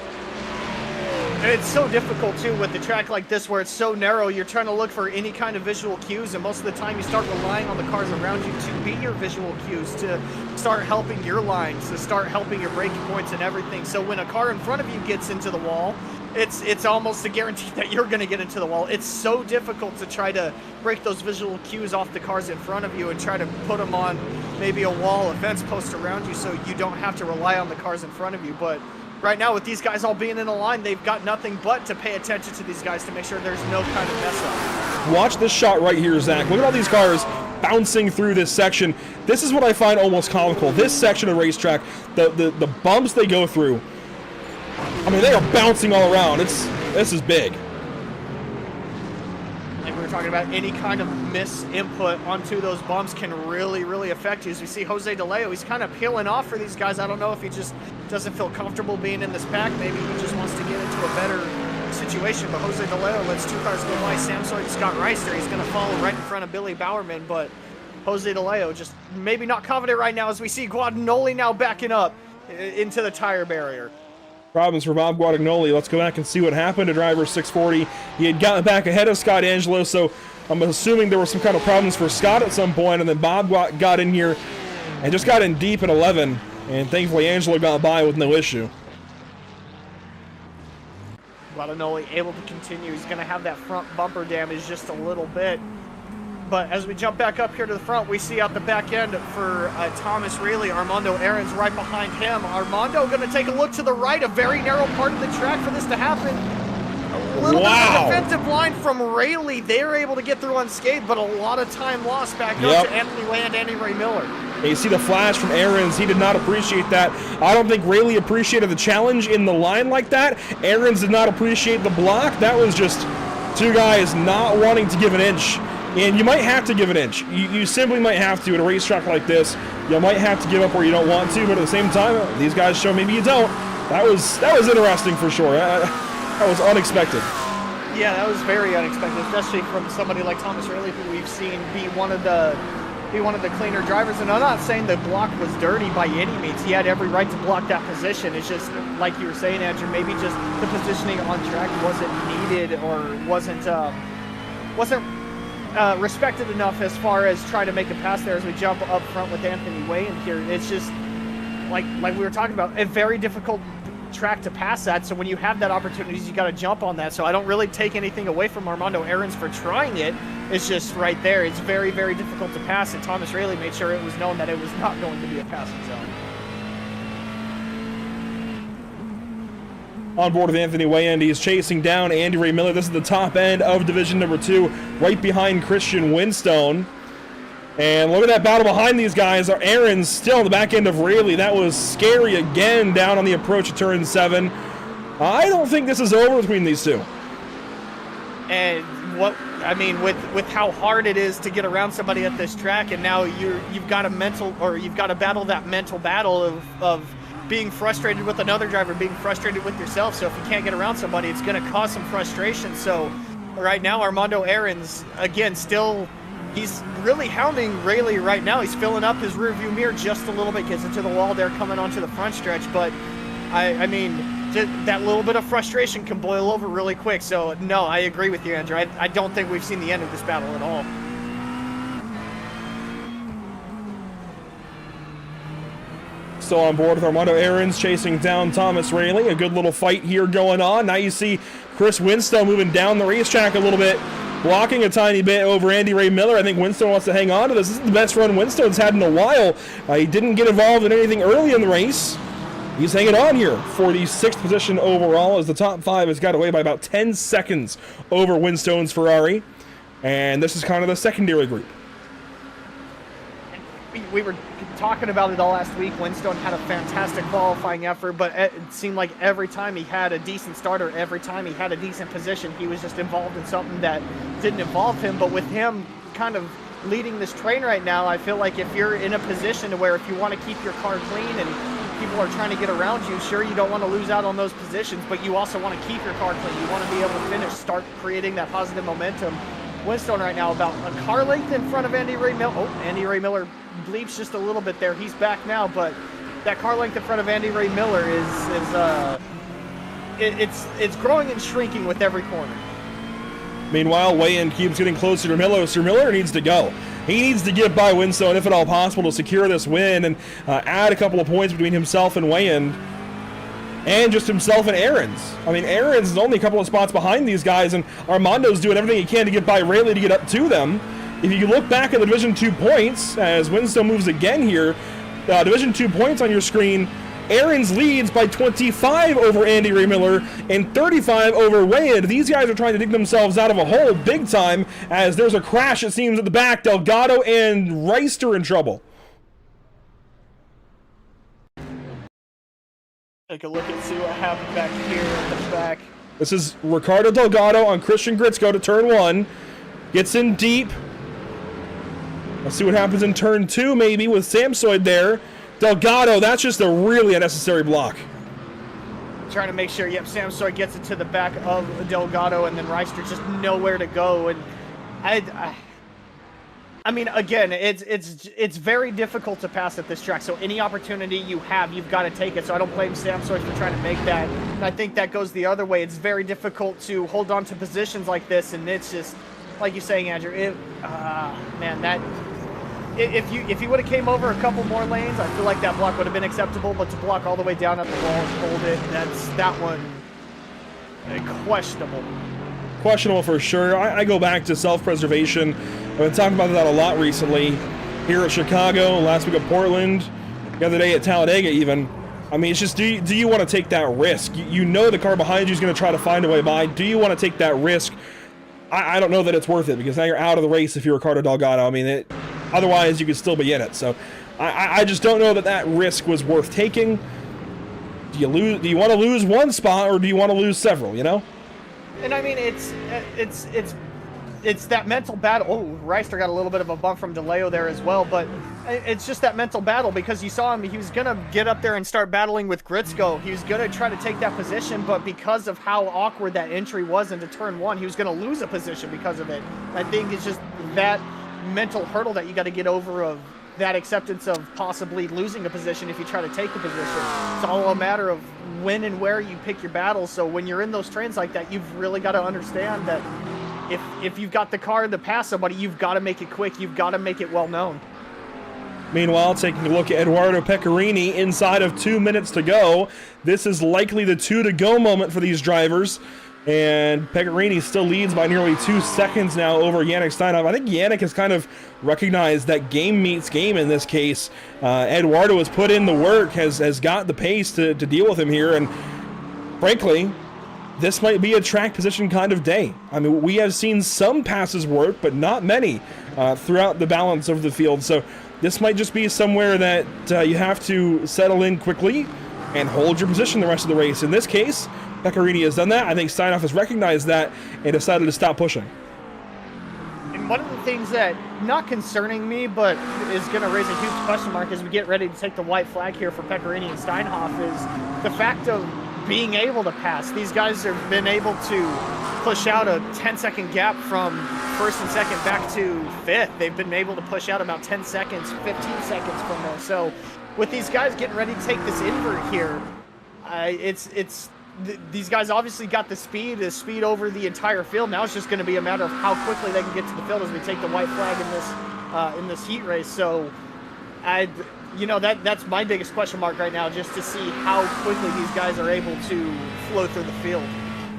And it's so difficult, too, with the track like this where it's so narrow. You're trying to look for any kind of visual cues, and most of the time you start relying on the cars around you to be your visual cues, to start helping your lines, to start helping your braking points and everything. So when a car in front of you gets into the wall, it's almost a guarantee that you're going to get into the wall. It's so difficult to try to break those visual cues off the cars in front of you and try to put them on maybe a wall, a fence post around you, so you don't have to rely on the cars in front of you. But right now, with these guys all being in a line, they've got nothing but to pay attention to these guys to make sure there's no kind of mess up. Watch this shot right here, Zach. Look at all these cars bouncing through this section. This is what I find almost comical. This section of the racetrack, the bumps they go through, I mean, they are bouncing all around. This is big. Like we were talking about, any kind of misinput onto those bumps can really, really affect you. As we see Jose DeLeo, he's kind of peeling off for these guys. I don't know if he just doesn't feel comfortable being in this pack. Maybe he just wants to get into a better situation. But Jose DeLeo lets two cars go by, Samsoid and Scott Reister. He's going to follow right in front of Billy Bowerman, but Jose DeLeo just maybe not confident right now, as we see Guadagnoli now backing up into the tire barrier. Problems for Bob Guadagnoli. Let's go back and see what happened to driver 640. He had gotten back ahead of Scott Angelo, so I'm assuming there were some kind of problems for Scott at some point, and then Bob got in here and just got in deep at 11, and thankfully Angelo got by with no issue. Guadagnoli able to continue. He's going to have that front bumper damage just a little bit. But as we jump back up here to the front, we see out the back end for Thomas Reilly, Armando Aarons right behind him. Armando going to take a look to the right, a very narrow part of the track for this to happen. A little bit of a defensive line from Reilly. They are able to get through unscathed, but a lot of time lost back up to Anthony Land, Andy Ray Miller. You see the flash from Aarons. He did not appreciate that. I don't think Reilly appreciated the challenge in the line like that. Aarons did not appreciate the block. That was just two guys not wanting to give an inch. And you might have to give an inch. You simply might have to at a racetrack like this. You might have to give up where you don't want to, but at the same time, these guys show maybe you don't. That was interesting for sure. That was unexpected. Yeah, that was very unexpected, especially from somebody like Thomas Reilly, who we've seen be one of the cleaner drivers. And I'm not saying the block was dirty by any means. He had every right to block that position. It's just, like you were saying, Andrew, maybe just the positioning on track wasn't needed or wasn't respected enough as far as trying to make a pass there as we jump up front with Anthony Wayne here. It's just, like we were talking about, a very difficult track to pass at, so when you have that opportunity, you got to jump on that. So I don't really take anything away from Armando Aarons for trying it. It's just right there. It's very, very difficult to pass, and Thomas Reilly made sure it was known that it was not going to be a passing zone. on board with Anthony Wayand. He's chasing down Andy Ray Miller. This is the top end of Division number 2, right behind Christian Winstone. And look at that battle behind these guys. Aaron's still on the back end of Rayleigh. That was scary again down on the approach to turn 7. I don't think this is over between these two. And what I mean, with how hard it is to get around somebody at this track, and now you've got to battle that mental battle of being frustrated with another driver, being frustrated with yourself. So if you can't get around somebody, it's going to cause some frustration. So right now, Armando Aaron's again he's really hounding Rayleigh right now. He's filling up his rearview mirror just a little bit, gets into the wall there, coming onto the front stretch. But I mean, that little bit of frustration can boil over really quick. So no, I agree with you, Andrew. I don't think we've seen the end of this battle at all. Still on board with Armando Aaron's chasing down Thomas Rayleigh. A good little fight here going on. Now you see Chris Winstone moving down the racetrack a little bit, blocking a tiny bit over Andy Ray Miller. I think Winstone wants to hang on to this. This is the best run Winstone's had in a while. He didn't get involved in anything early in the race. He's hanging on here for the 6th position overall, as the top 5 has got away by about 10 seconds over Winstone's Ferrari. And this is kind of the secondary group. We were talking about it all last week. Winstone had a fantastic qualifying effort, but it seemed like every time he had a decent starter, every time he had a decent position, he was just involved in something that didn't involve him. But with him kind of leading this train right now, I feel like if you're in a position to where if you want to keep your car clean and people are trying to get around you, sure, you don't want to lose out on those positions, but you also want to keep your car clean. You want to be able to finish, start creating that positive momentum. Winstone right now about a car length in front of Andy Ray Miller. Oh, Andy Ray Miller bleeps just a little bit there. He's back now, but that car length in front of Andy Ray Miller it's growing and shrinking with every corner. Meanwhile, Wayand keeps getting closer to Miller. So Miller needs to go. He needs to get by Winstone, if at all possible, to secure this win and add a couple of points between himself and Wayand, and just himself and Aaron's. I mean, Aaron's is only a couple of spots behind these guys, and Armando's doing everything he can to get by Rayleigh to get up to them. If you look back at the Division 2 points, as Winstone moves again here, Division 2 points on your screen, Aaron's leads by 25 over Andy Ray Miller and 35 over Wayand. These guys are trying to dig themselves out of a hole big time, as there's a crash, it seems, at the back. Delgado and Reister in trouble. Take a look and see what happened back here in the back. This is Ricardo Delgado on Christian Gritzko to turn 1. Gets in deep. Let's see what happens in turn 2, maybe, with Samsoid there. Delgado, that's just a really unnecessary block. Trying to make sure, yep, Samsoid gets it to the back of Delgado, and then Reister just nowhere to go. And I mean, again, it's very difficult to pass at this track. So any opportunity you have, you've got to take it. So I don't blame Samsoid for trying to make that. And I think that goes the other way. It's very difficult to hold on to positions like this, and it's just like you're saying, Andrew. Man, that. If you would have came over a couple more lanes, I feel like that block would have been acceptable, but to block all the way down at the wall and hold it, that one questionable. Questionable for sure. I go back to self-preservation. I've been talking about that a lot recently. Here at Chicago, last week at Portland, the other day at Talladega even. I mean, it's just, do you want to take that risk? You know the car behind you is going to try to find a way by. Do you want to take that risk? I don't know that it's worth it, because now you're out of the race if you're Ricardo Delgado. I mean, otherwise, you could still be in it. So I just don't know that risk was worth taking. Do you want to lose one spot, or do you want to lose several, you know? And I mean, it's that mental battle. Oh, Reister got a little bit of a bump from DeLeo there as well, but it's just that mental battle, because you saw him, he was going to get up there and start battling with Gritzko. He was going to try to take that position, but because of how awkward that entry was into turn 1, he was going to lose a position because of it. I think it's just that mental hurdle that you got to get over, of that acceptance of possibly losing a position if you try to take a position. It's all a matter of when and where you pick your battles. So when you're in those trains like that, you've really got to understand that if you've got the car to pass somebody, you've got to make it quick. You've got to make it well known. Meanwhile, taking a look at Eduardo Pecorini inside of 2 minutes to go. This is likely the 2 to go moment for these drivers. And Pecorini still leads by nearly 2 seconds now over Yannick Steinhoff. I think Yannick has kind of recognized that game meets game in this case. Eduardo has put in the work, has got the pace to deal with him here. And frankly, this might be a track position kind of day. I mean, we have seen some passes work, but not many throughout the balance of the field. So this might just be somewhere that you have to settle in quickly and hold your position the rest of the race. In this case, Pecorini has done that. I think Steinhoff has recognized that and decided to stop pushing. And one of the things that, not concerning me, but is going to raise a huge question mark as we get ready to take the white flag here for Pecorini and Steinhoff is the fact of being able to pass. These guys have been able to push out a 10-second gap from first and second back to fifth. They've been able to push out about 10 seconds, 15 seconds from there. So with these guys getting ready to take this invert here, these guys obviously got the speed over the entire field. Now it's just going to be a matter of how quickly they can get to the field as we take the white flag in this heat race. So that's my biggest question mark right now, just to see how quickly these guys are able to flow through the field.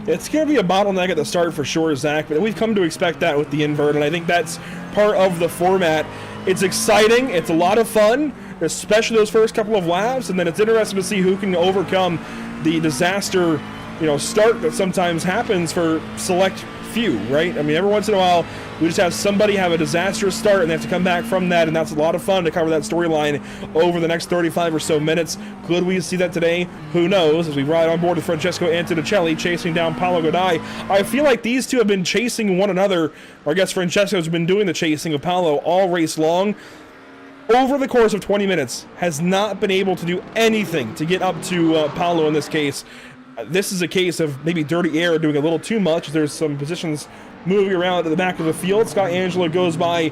It's going to be a bottleneck at the start for sure, Zach, but we've come to expect that with the invert, and I think that's part of the format. It's exciting, it's a lot of fun, especially those first couple of laps, and then it's interesting to see who can overcome the disaster, start that sometimes happens for select few, right? I mean, every once in a while, we just have somebody have a disastrous start and they have to come back from that, and that's a lot of fun to cover that storyline over the next 35 or so minutes. Could we see that today? Who knows? As we ride on board with Francesco Antonicelli chasing down Paolo Godai. I feel like these two have been chasing one another, or I guess Francesco's been doing the chasing of Paolo all race long. Over the course of 20 minutes, has not been able to do anything to get up to Paolo in this case. This is a case of maybe dirty air doing a little too much. There's some positions moving around at the back of the field. Scott Angelo goes by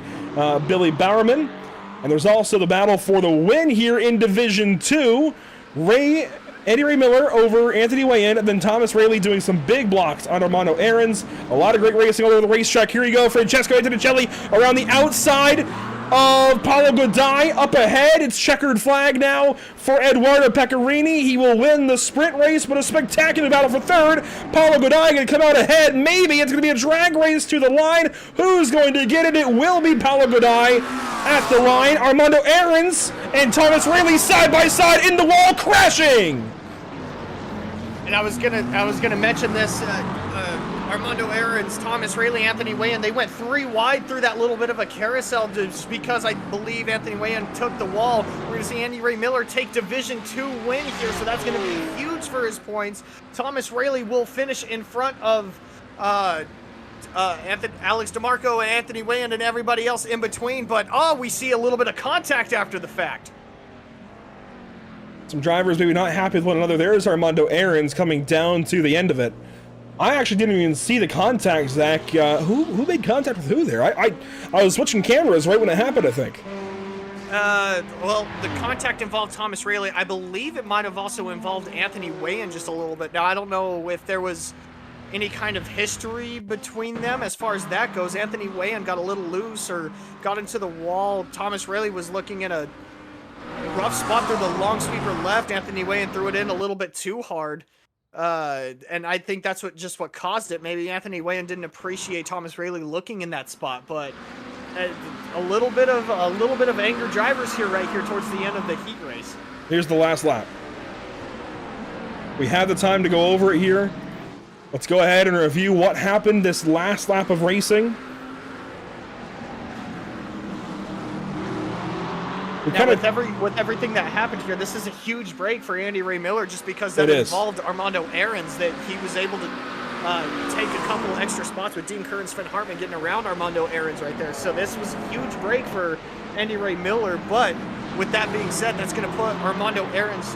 Billy Bowerman. And there's also the battle for the win here in Division 2. Andy Ray Miller over Anthony Wayan, and then Thomas Rayleigh doing some big blocks on Armando Aarons. A lot of great racing all over the racetrack. Here you go, Francesco Antonicelli around the outside of Paolo Godai. Up ahead, it's checkered flag now for Eduardo Pecorini. He will win the sprint race, but a spectacular battle for third. Paolo Godai going to come out ahead. Maybe it's going to be a drag race to the line. Who's going to get it? It will be Paolo Godai at the line. Armando Aarons and Thomas Rayleigh side by side in the wall, crashing. And I was gonna mention this. Armando Aarons, Thomas Rayleigh, Anthony Wayan, they went 3 wide through that little bit of a carousel just because I believe Anthony Wayan took the wall. We're going to see Andy Ray Miller take Division 2 win here, so that's going to be huge for his points. Thomas Rayleigh will finish in front of Alex DeMarco and Anthony Wayan and everybody else in between, but we see a little bit of contact after the fact. Some drivers maybe not happy with one another. There's Armando Aarons coming down to the end of it. I actually didn't even see the contact, Zach. Who made contact with who there? I was switching cameras right when it happened, I think. Well, the contact involved Thomas Rayleigh. I believe it might have also involved Anthony Wayan just a little bit. Now, I don't know if there was any kind of history between them as far as that goes. Anthony Wayan got a little loose or got into the wall. Thomas Rayleigh was looking at a rough spot through the long sweeper left. Anthony Wayan threw it in a little bit too hard. And I think that's what caused it. Maybe Anthony Wayan didn't appreciate Thomas Rayleigh looking in that spot, but a little bit of anger drivers here right here towards the end of the heat race. Here's the last lap. We have the time to go over it here. Let's go ahead and review what happened this last lap of racing. Now, with everything that happened here, this is a huge break for Andy Ray Miller just because that involved Armando Aarons, that he was able to take a couple extra spots with Dean Kerr and Sven Hartman getting around Armando Aarons right there. So this was a huge break for Andy Ray Miller, but with that being said, that's going to put Armando Aarons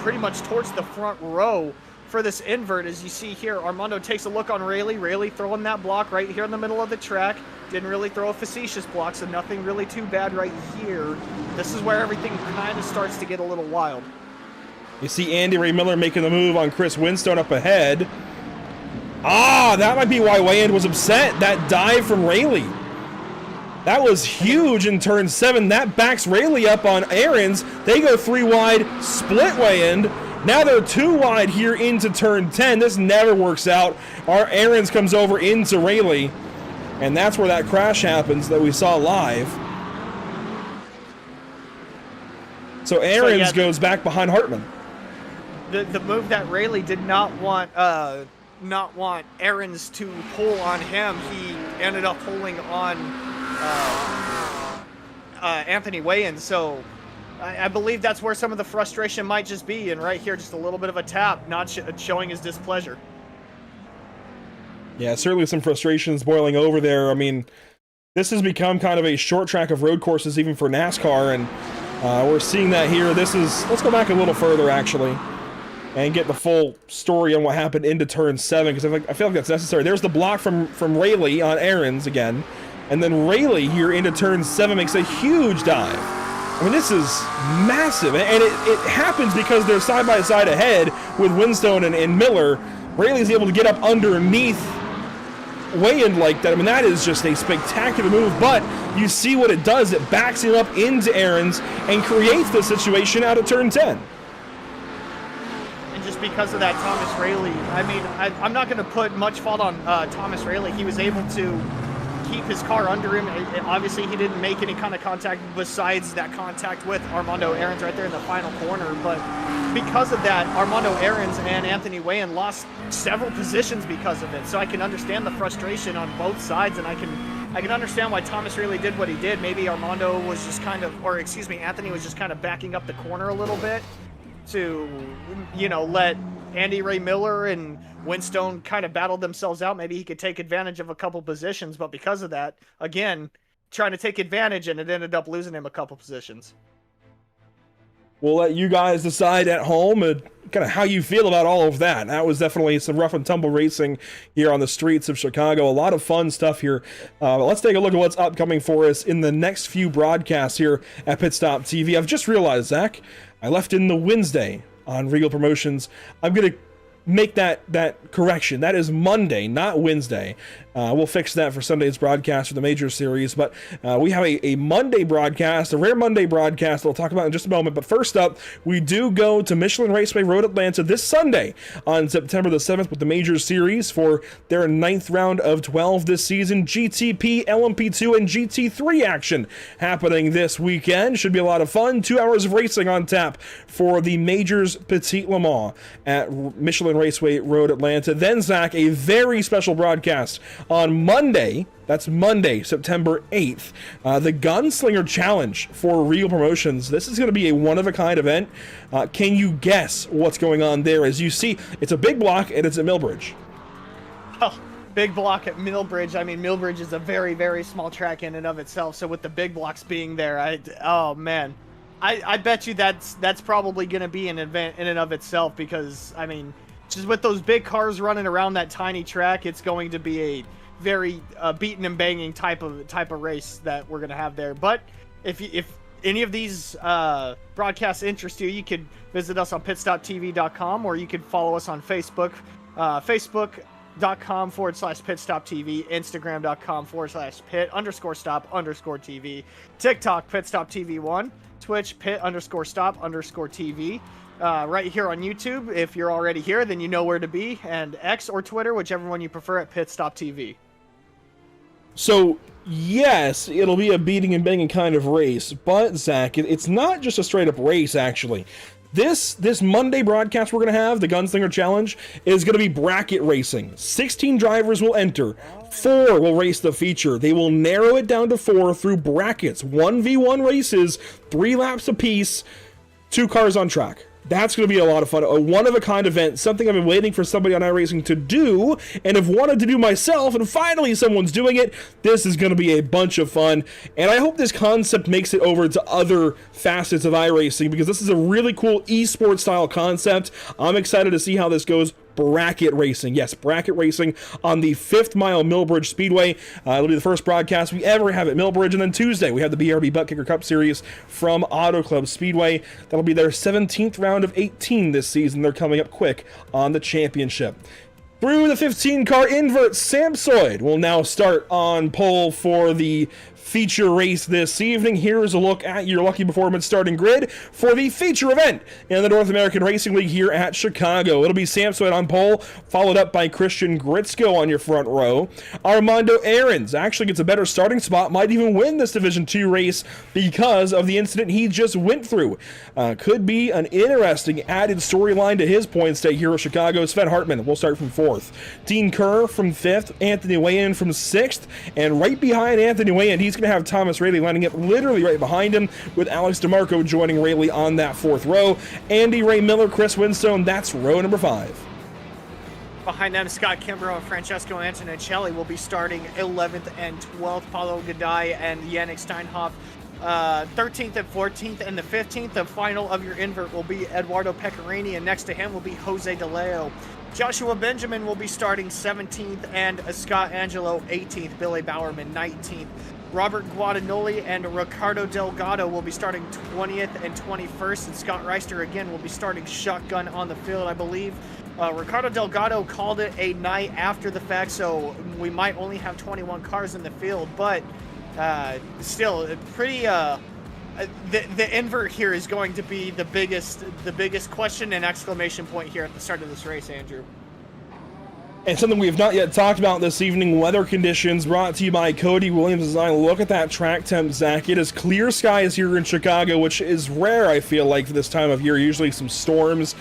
pretty much towards the front row for this invert. As you see here, Armando takes a look on Rayleigh. Rayleigh throwing that block right here in the middle of the track. Didn't really throw a facetious block, so nothing really too bad right here. This is where everything kind of starts to get a little wild. You see Andy Ray Miller making the move on Chris Winstone up ahead. That might be why Wayan was upset. That dive from Rayleigh. That was huge in turn 7. That backs Rayleigh up on Aarons. They go 3 wide, split Wayan. Now they're 2 wide here into turn 10. This never works out. Our Aarons comes over into Rayleigh, and that's where that crash happens that we saw live. So Aarons goes back behind Hartman. the move that Rayleigh did not want Aaron's to pull on him. He ended up pulling on Anthony Wayans. So I believe that's where some of the frustration might just be. And right here, just a little bit of a tap, not showing his displeasure. Yeah, certainly some frustrations boiling over there. I mean, this has become kind of a short track of road courses even for NASCAR, and we're seeing that here. Let's go back a little further, actually, and get the full story on what happened into turn 7, because I feel like that's necessary. There's the block from Rayleigh on Aaron's again, and then Rayleigh here into turn 7 makes a huge dive. I mean, this is massive, and it happens because they're side-by-side ahead with Winstone and Miller. Rayleigh's able to get up underneath Wayand like that. I mean, that is just a spectacular move, but you see what it does. It backs him up into Aaron's and creates the situation out of turn 10. And just because of that, Thomas Rayleigh, I mean, I'm not going to put much fault on Thomas Rayleigh. He was able to keep his car under him. Obviously, he didn't make any kind of contact besides that contact with Armando Aarons right there in the final corner. But because of that, Armando Aarons and Anthony Wayand lost several positions because of it. So I can understand the frustration on both sides, and I can understand why Thomas Rayleigh did what he did. Maybe Armando was just kind of, or excuse me, Anthony was just kind of backing up the corner a little bit to, you know, let Andy Ray Miller and Winstone kind of battled themselves out. Maybe he could take advantage of a couple positions, but because of that, again, trying to take advantage, and it ended up losing him a couple positions. We'll let you guys decide at home kind of how you feel about all of that. That was definitely some rough and tumble racing here on the streets of Chicago. A lot of fun stuff here. Let's take a look at what's upcoming for us in the next few broadcasts here at Pit Stop TV. I've just realized, Zach, I left in the Wednesday on Regal Promotions. I'm going to make that correction. That is Monday, not Wednesday. We'll fix that for Sunday's broadcast for the Major Series, but we have a Monday broadcast, a rare Monday broadcast that we'll talk about in just a moment. But first up, we do go to Michelin Raceway Road Atlanta this Sunday on September the 7th with the Major Series for their 9th round of 12 this season. GTP, LMP2, and GT3 action happening this weekend. Should be a lot of fun. 2 hours of racing on tap for the Majors Petit Le Mans at Michelin Raceway Road Atlanta. Then, Zach, a very special broadcast on Monday. That's Monday, September 8th. The Gunslinger Challenge for Regal Promotions. This is going to be a one-of-a-kind event. Can you guess what's going on there? As you see, it's a big block, and it's at Millbridge. Oh, big block at Millbridge. I mean, Millbridge is a very, very small track in and of itself. So with the big blocks being there, oh, man. I bet you that's probably going to be an event in and of itself, because, I mean, just with those big cars running around that tiny track, it's going to be a very beating and banging type of race that we're going to have there. But if any of these broadcasts interest you, you could visit us on pitstoptv.com, or you could follow us on Facebook, facebook.com/pitstoptv, instagram.com/pit_stop_TV, TikTok pitstoptv1, Twitch pit_stop_TV. Right here on YouTube. If you're already here, then you know where to be, and X or Twitter, whichever one you prefer, at Pit Stop TV. So, yes, it'll be a beating and banging kind of race, but, Zach, it's not just a straight-up race, actually. This Monday broadcast we're going to have, the Gunslinger Challenge, is going to be bracket racing. 16 drivers will enter. 4 will race the feature. They will narrow it down to 4 through brackets. 1v1 races, 3 laps apiece, 2 cars on track. That's going to be a lot of fun. A one-of-a-kind event, something I've been waiting for somebody on iRacing to do, and have wanted to do myself, and finally someone's doing it. This is going to be a bunch of fun, and I hope this concept makes it over to other facets of iRacing, because this is a really cool esports-style concept. I'm excited to see how this goes. Bracket racing. Yes, bracket racing on the 5th Mile Millbridge Speedway. It'll be the first broadcast we ever have at Millbridge. And then Tuesday, we have the BRB Butt Kicker Cup Series from Auto Club Speedway. That'll be their 17th round of 18 this season. They're coming up quick on the championship. Through the 15-car invert, Samsoid will now start on pole for the feature race this evening. Here is a look at your Lucky Performance starting grid for the feature event in the North American Racing League here at Chicago. It'll be Sam Sweat on pole, followed up by Christian Gritzko on your front row. Armando Aarons actually gets a better starting spot, might even win this Division 2 race because of the incident he just went through. Could be an interesting added storyline to his points day here at Chicago. Sven Hartman will start from 4th. Dean Kerr from 5th. Anthony Wayan from 6th. And right behind Anthony Wayan, he's going to have Thomas Rayleigh lining up literally right behind him, with Alex DeMarco joining Rayleigh on that 4th row. Andy Ray Miller, Chris Winstone, that's row number 5. Behind them, Scott Kimbrough and Francesco Antonincelli will be starting 11th and 12th. Paulo Gadai and Yannick Steinhoff 13th and 14th, and the 15th. The final of your invert will be Eduardo Pecorini, and next to him will be Jose DeLeo. Joshua Benjamin will be starting 17th, and Scott Angelo 18th. Billy Bowerman 19th. Robert Guadagnoli and Ricardo Delgado will be starting 20th and 21st, and Scott Reister again will be starting shotgun on the field, I believe. Ricardo Delgado called it a night after the fact, so we might only have 21 cars in the field, but still pretty the invert here is going to be the biggest question and exclamation point here at the start of this race, Andrew. And something we have not yet talked about this evening, weather conditions, brought to you by Cody Williams Design. Look at that track temp, Zach. It is clear skies here in Chicago, which is rare, I feel like, for this time of year. Usually some storms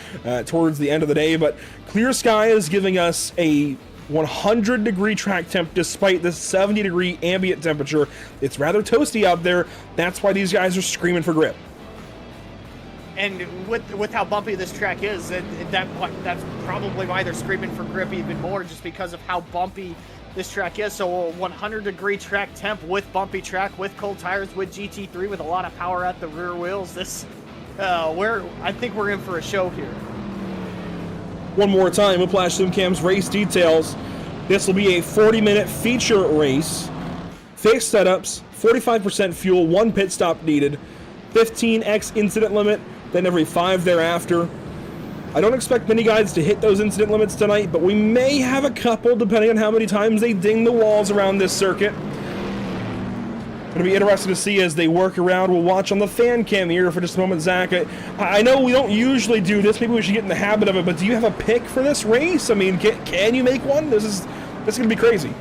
towards the end of the day, but clear sky is giving us a 100-degree track temp despite the 70-degree ambient temperature. It's rather toasty out there. That's why these guys are screaming for grip. And with how bumpy this track is, that's probably why they're screaming for grip even more, just because of how bumpy this track is. So a 100-degree track temp with bumpy track, with cold tires, with GT3, with a lot of power at the rear wheels. I think we're in for a show here. One more time, Whiplash SimCam's race details. This will be a 40-minute feature race. Fixed setups, 45% fuel, 1 pit stop needed, 15x incident limit, then every 5 thereafter. I don't expect many guys to hit those incident limits tonight, but we may have a couple depending on how many times they ding the walls around this circuit. Going to be interesting to see as they work around. We'll watch on the fan cam here for just a moment, Zach. I know we don't usually do this. Maybe we should get in the habit of it, but do you have a pick for this race? I mean, can you make one? This is going to be crazy.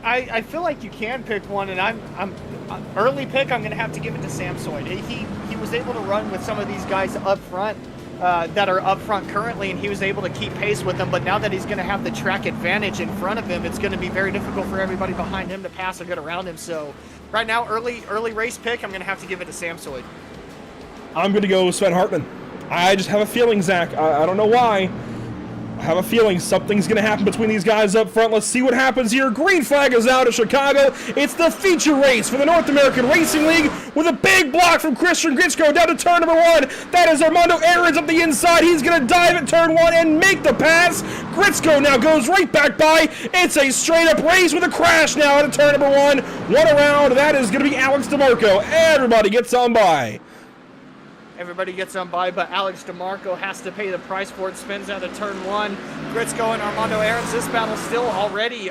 I feel like you can pick one, and I'm early pick. I'm going to have to give it to Sam Soyd. He was able to run with some of these guys up front that are up front currently, and he was able to keep pace with them. But now that he's going to have the track advantage in front of him, it's going to be very difficult for everybody behind him to pass or get around him. So right now, early race pick, I'm going to have to give it to Sam Soyd. I'm going to go with Sven Hartman. I just have a feeling, Zach. I don't know why. I have a feeling something's going to happen between these guys up front. Let's see what happens here. Green flag is out of Chicago. It's the feature race for the North American Racing League with a big block from Christian Gritzko down to turn number 1. That is Armando Aarons up the inside. He's going to dive at turn 1 and make the pass. Gritzko now goes right back by. It's a straight-up race with a crash now at turn number 1. One around. That is going to be Alex DeMarco. Everybody gets on by. Everybody gets on by, but Alex DeMarco has to pay the price for it. Spins out of turn 1. Gritzko and Armando Aarons. This battle still already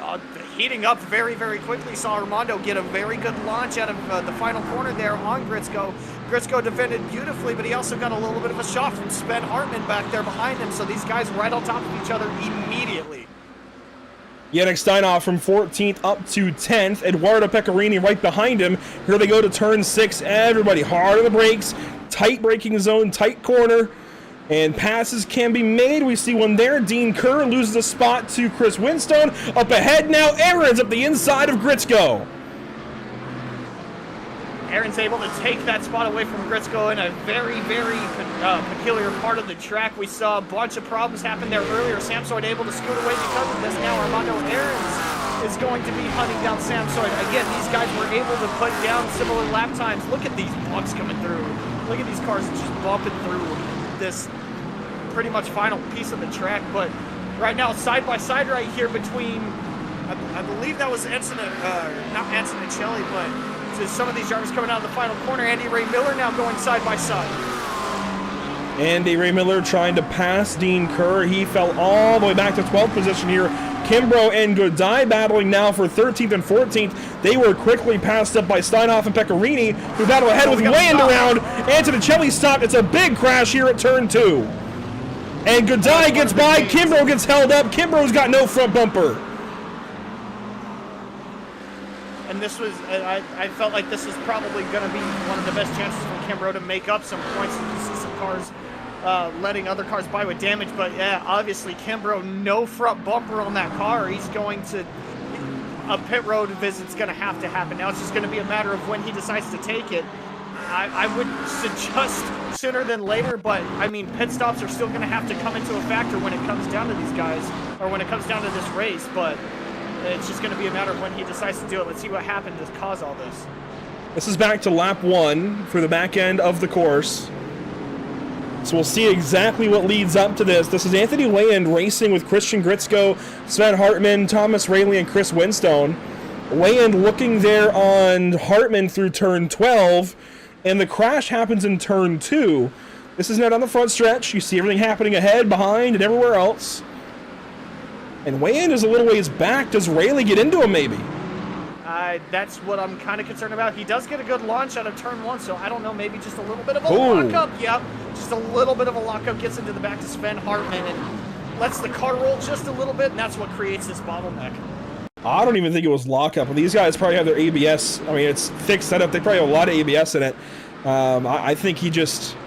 heating up very, very quickly. Saw Armando get a very good launch out of the final corner there on Gritzko. Gritzko defended beautifully, but he also got a little bit of a shot from Sven Hartman back there behind him. So these guys right on top of each other immediately. Yannick Steinhoff from 14th up to 10th. Eduardo Pecorini right behind him. Here they go to turn 6. Everybody hard on the brakes. Tight braking zone, tight corner, and passes can be made. We see one there. Dean Kerr loses a spot to Chris Winstone. Up ahead now, Aarons up the inside of Gritzko. Aaron's able to take that spot away from Gritzko in a very, very peculiar part of the track. We saw a bunch of problems happen there earlier. Sam Soyd able to scoot away because of this. Now Armando Aarons is going to be hunting down Sam Soyd. Again, these guys were able to put down similar lap times. Look at these bumps coming through. Look at these cars just bumping through this pretty much final piece of the track. But right now, side by side right here between, I believe that was not Antonincelli, but some of these drivers coming out of the final corner. Andy Ray Miller now going side by side. Andy Ray Miller trying to pass Dean Kerr. He fell all the way back to 12th position here. Kimbrough and Godai battling now for 13th and 14th. They were quickly passed up by Steinhoff and Pecorini, who battle ahead with Wayand around. Antonichelli stopped. It's a big crash here at turn 2. And Godai gets by. Kimbrough gets held up. Kimbrough's got no front bumper. And this was, I felt like this was probably going to be one of the best chances for Kimbrough to make up some points. You see some cars letting other cars by with damage, but yeah, obviously Kimbrough, no front bumper on that car. He's going to, a pit road visit's going to have to happen. Now it's just going to be a matter of when he decides to take it. I would suggest sooner than later, but I mean, pit stops are still going to have to come into a factor when it comes down to these guys, or when it comes down to this race, but it's just going to be a matter of when he decides to do it. Let's see what happened to cause all this. This is back to lap 1 for the back end of the course. So we'll see exactly what leads up to this. This is Anthony Wayand racing with Christian Gritzko, Sven Hartman, Thomas Rayleigh, and Chris Winstone. Wayand looking there on Hartman through turn 12, and the crash happens in turn 2. This is not on the front stretch. You see everything happening ahead, behind, and everywhere else. And Wayand is a little ways back. Does Rayleigh get into him, maybe? That's what I'm kind of concerned about. He does get a good launch out of turn 1, so I don't know, maybe just a little bit of a lockup. Yep, just a little bit of a lockup gets into the back to Sven Hartman and lets the car roll just a little bit, and that's what creates this bottleneck. I don't even think it was lockup. These guys probably have their ABS. I mean, it's fixed setup. They probably have a lot of ABS in it. I think he just...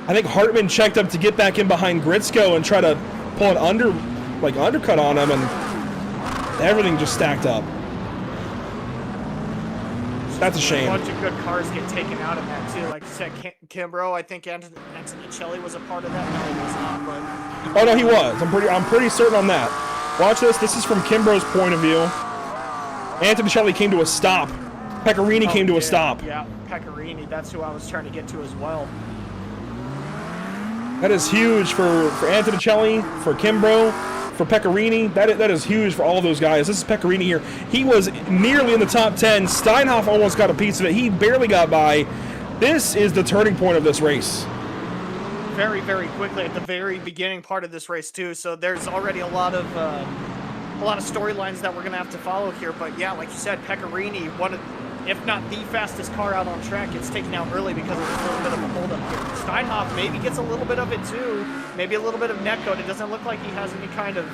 I think Hartman checked up to get back in behind Gritzko and try to pull an undercut on him, and everything just stacked up. That's a shame. A bunch of good cars get taken out of that too. Like you said, Kimbrough, I think Antonichelli was a part of that. No, he was not, but... Oh no, he was. I'm pretty certain on that. Watch this. This is from Kimbrough's point of view. Antonichelli came to a stop. Pecorini came to a stop. Yeah, Pecorini. That's who I was trying to get to as well. That is huge for Antonichelli, for Kimbrough, for Pecorini. That is huge for all those guys. This is Pecorini here. He was nearly in the top 10. Steinhoff almost got a piece of it. He barely got by. This is the turning point of this race. Very, very quickly at the very beginning part of this race too. So there's already a lot of storylines that we're gonna have to follow here. But yeah, like you said, Pecorini, one of, if not the fastest car out on track, gets taken out early because of a little bit of a holdup here. Steinhoff maybe gets a little bit of it too, maybe a little bit of netcode. It doesn't look like he has any kind of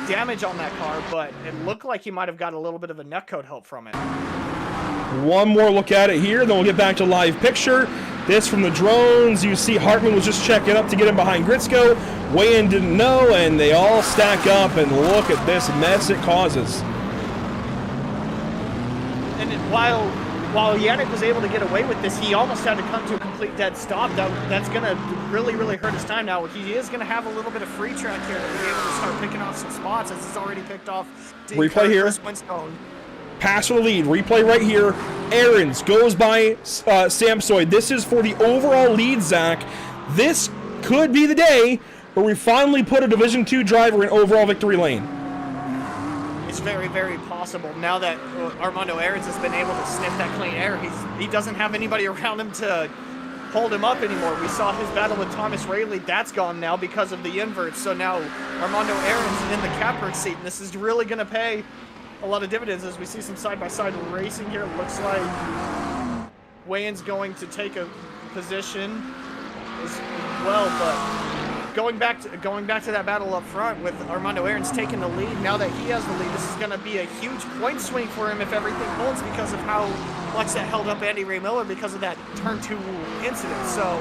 damage on that car, but it looked like he might have got a little bit of a netcode help from it. One more look at it here, then we'll get back to live picture. This from the drones. You see Hartman was just checking up to get in behind Gritzko. Wayand didn't know, and they all stack up, and look at this mess it causes. And while Yannick was able to get away with this, he almost had to come to a complete dead stop. That's going to really, really hurt his time now. He is going to have a little bit of free track here to be able to start picking off some spots, as he's already picked off replay here. Winstone. Pass for the lead. Replay right here. Aarons goes by Samsoid. This is for the overall lead, Zach. This could be the day where we finally put a Division II driver in overall victory lane. It's very, very possible. Now that Armando Aarons has been able to sniff that clean air, he doesn't have anybody around him to hold him up anymore. We saw his battle with Thomas Rayleigh. That's gone now because of the inverts. So now Armando Aarons in the capper seat, and this is really going to pay a lot of dividends as we see some side-by-side racing here. Looks like Wayand's going to take a position as well, but going back to that battle up front with Armando Aarons taking the lead. Now that he has the lead, this is going to be a huge point swing for him if everything holds, because of how much that held up Andy Ray Miller because of that turn 2 incident. So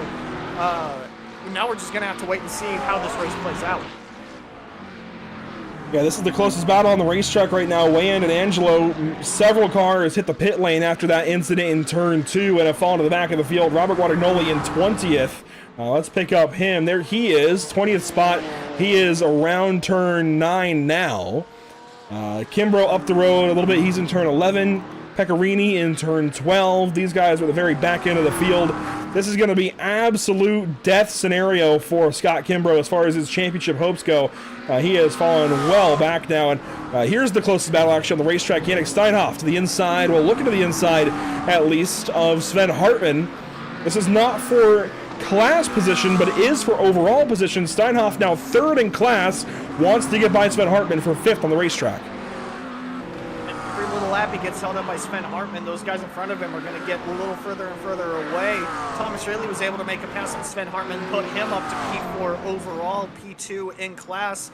now we're just going to have to wait and see how this race plays out. Yeah, this is the closest battle on the racetrack right now. Wayand and Angelo, several cars hit the pit lane after that incident in turn 2 and have fallen to the back of the field. Robert Guadagnoli in 20th. Let's pick up him. There he is, 20th spot. He is around turn 9 now. Kimbrough up the road a little bit. He's in turn 11. Pecorini in turn 12. These guys are at the very back end of the field. This is going to be absolute death scenario for Scott Kimbrough as far as his championship hopes go. He has fallen well back now, and here's the closest battle actually on the racetrack. Yannick Steinhoff to the inside, well, looking to the inside at least, of Sven Hartman. This is not for class position, but is for overall position. Steinhoff now 3rd in class, wants to get by Sven Hartman for 5th on the racetrack. Every little lap he gets held up by Sven Hartman. Those guys in front of him are going to get a little further and further away. Thomas Raley was able to make a pass on Sven Hartman, put him up to P4 overall, P2 in class.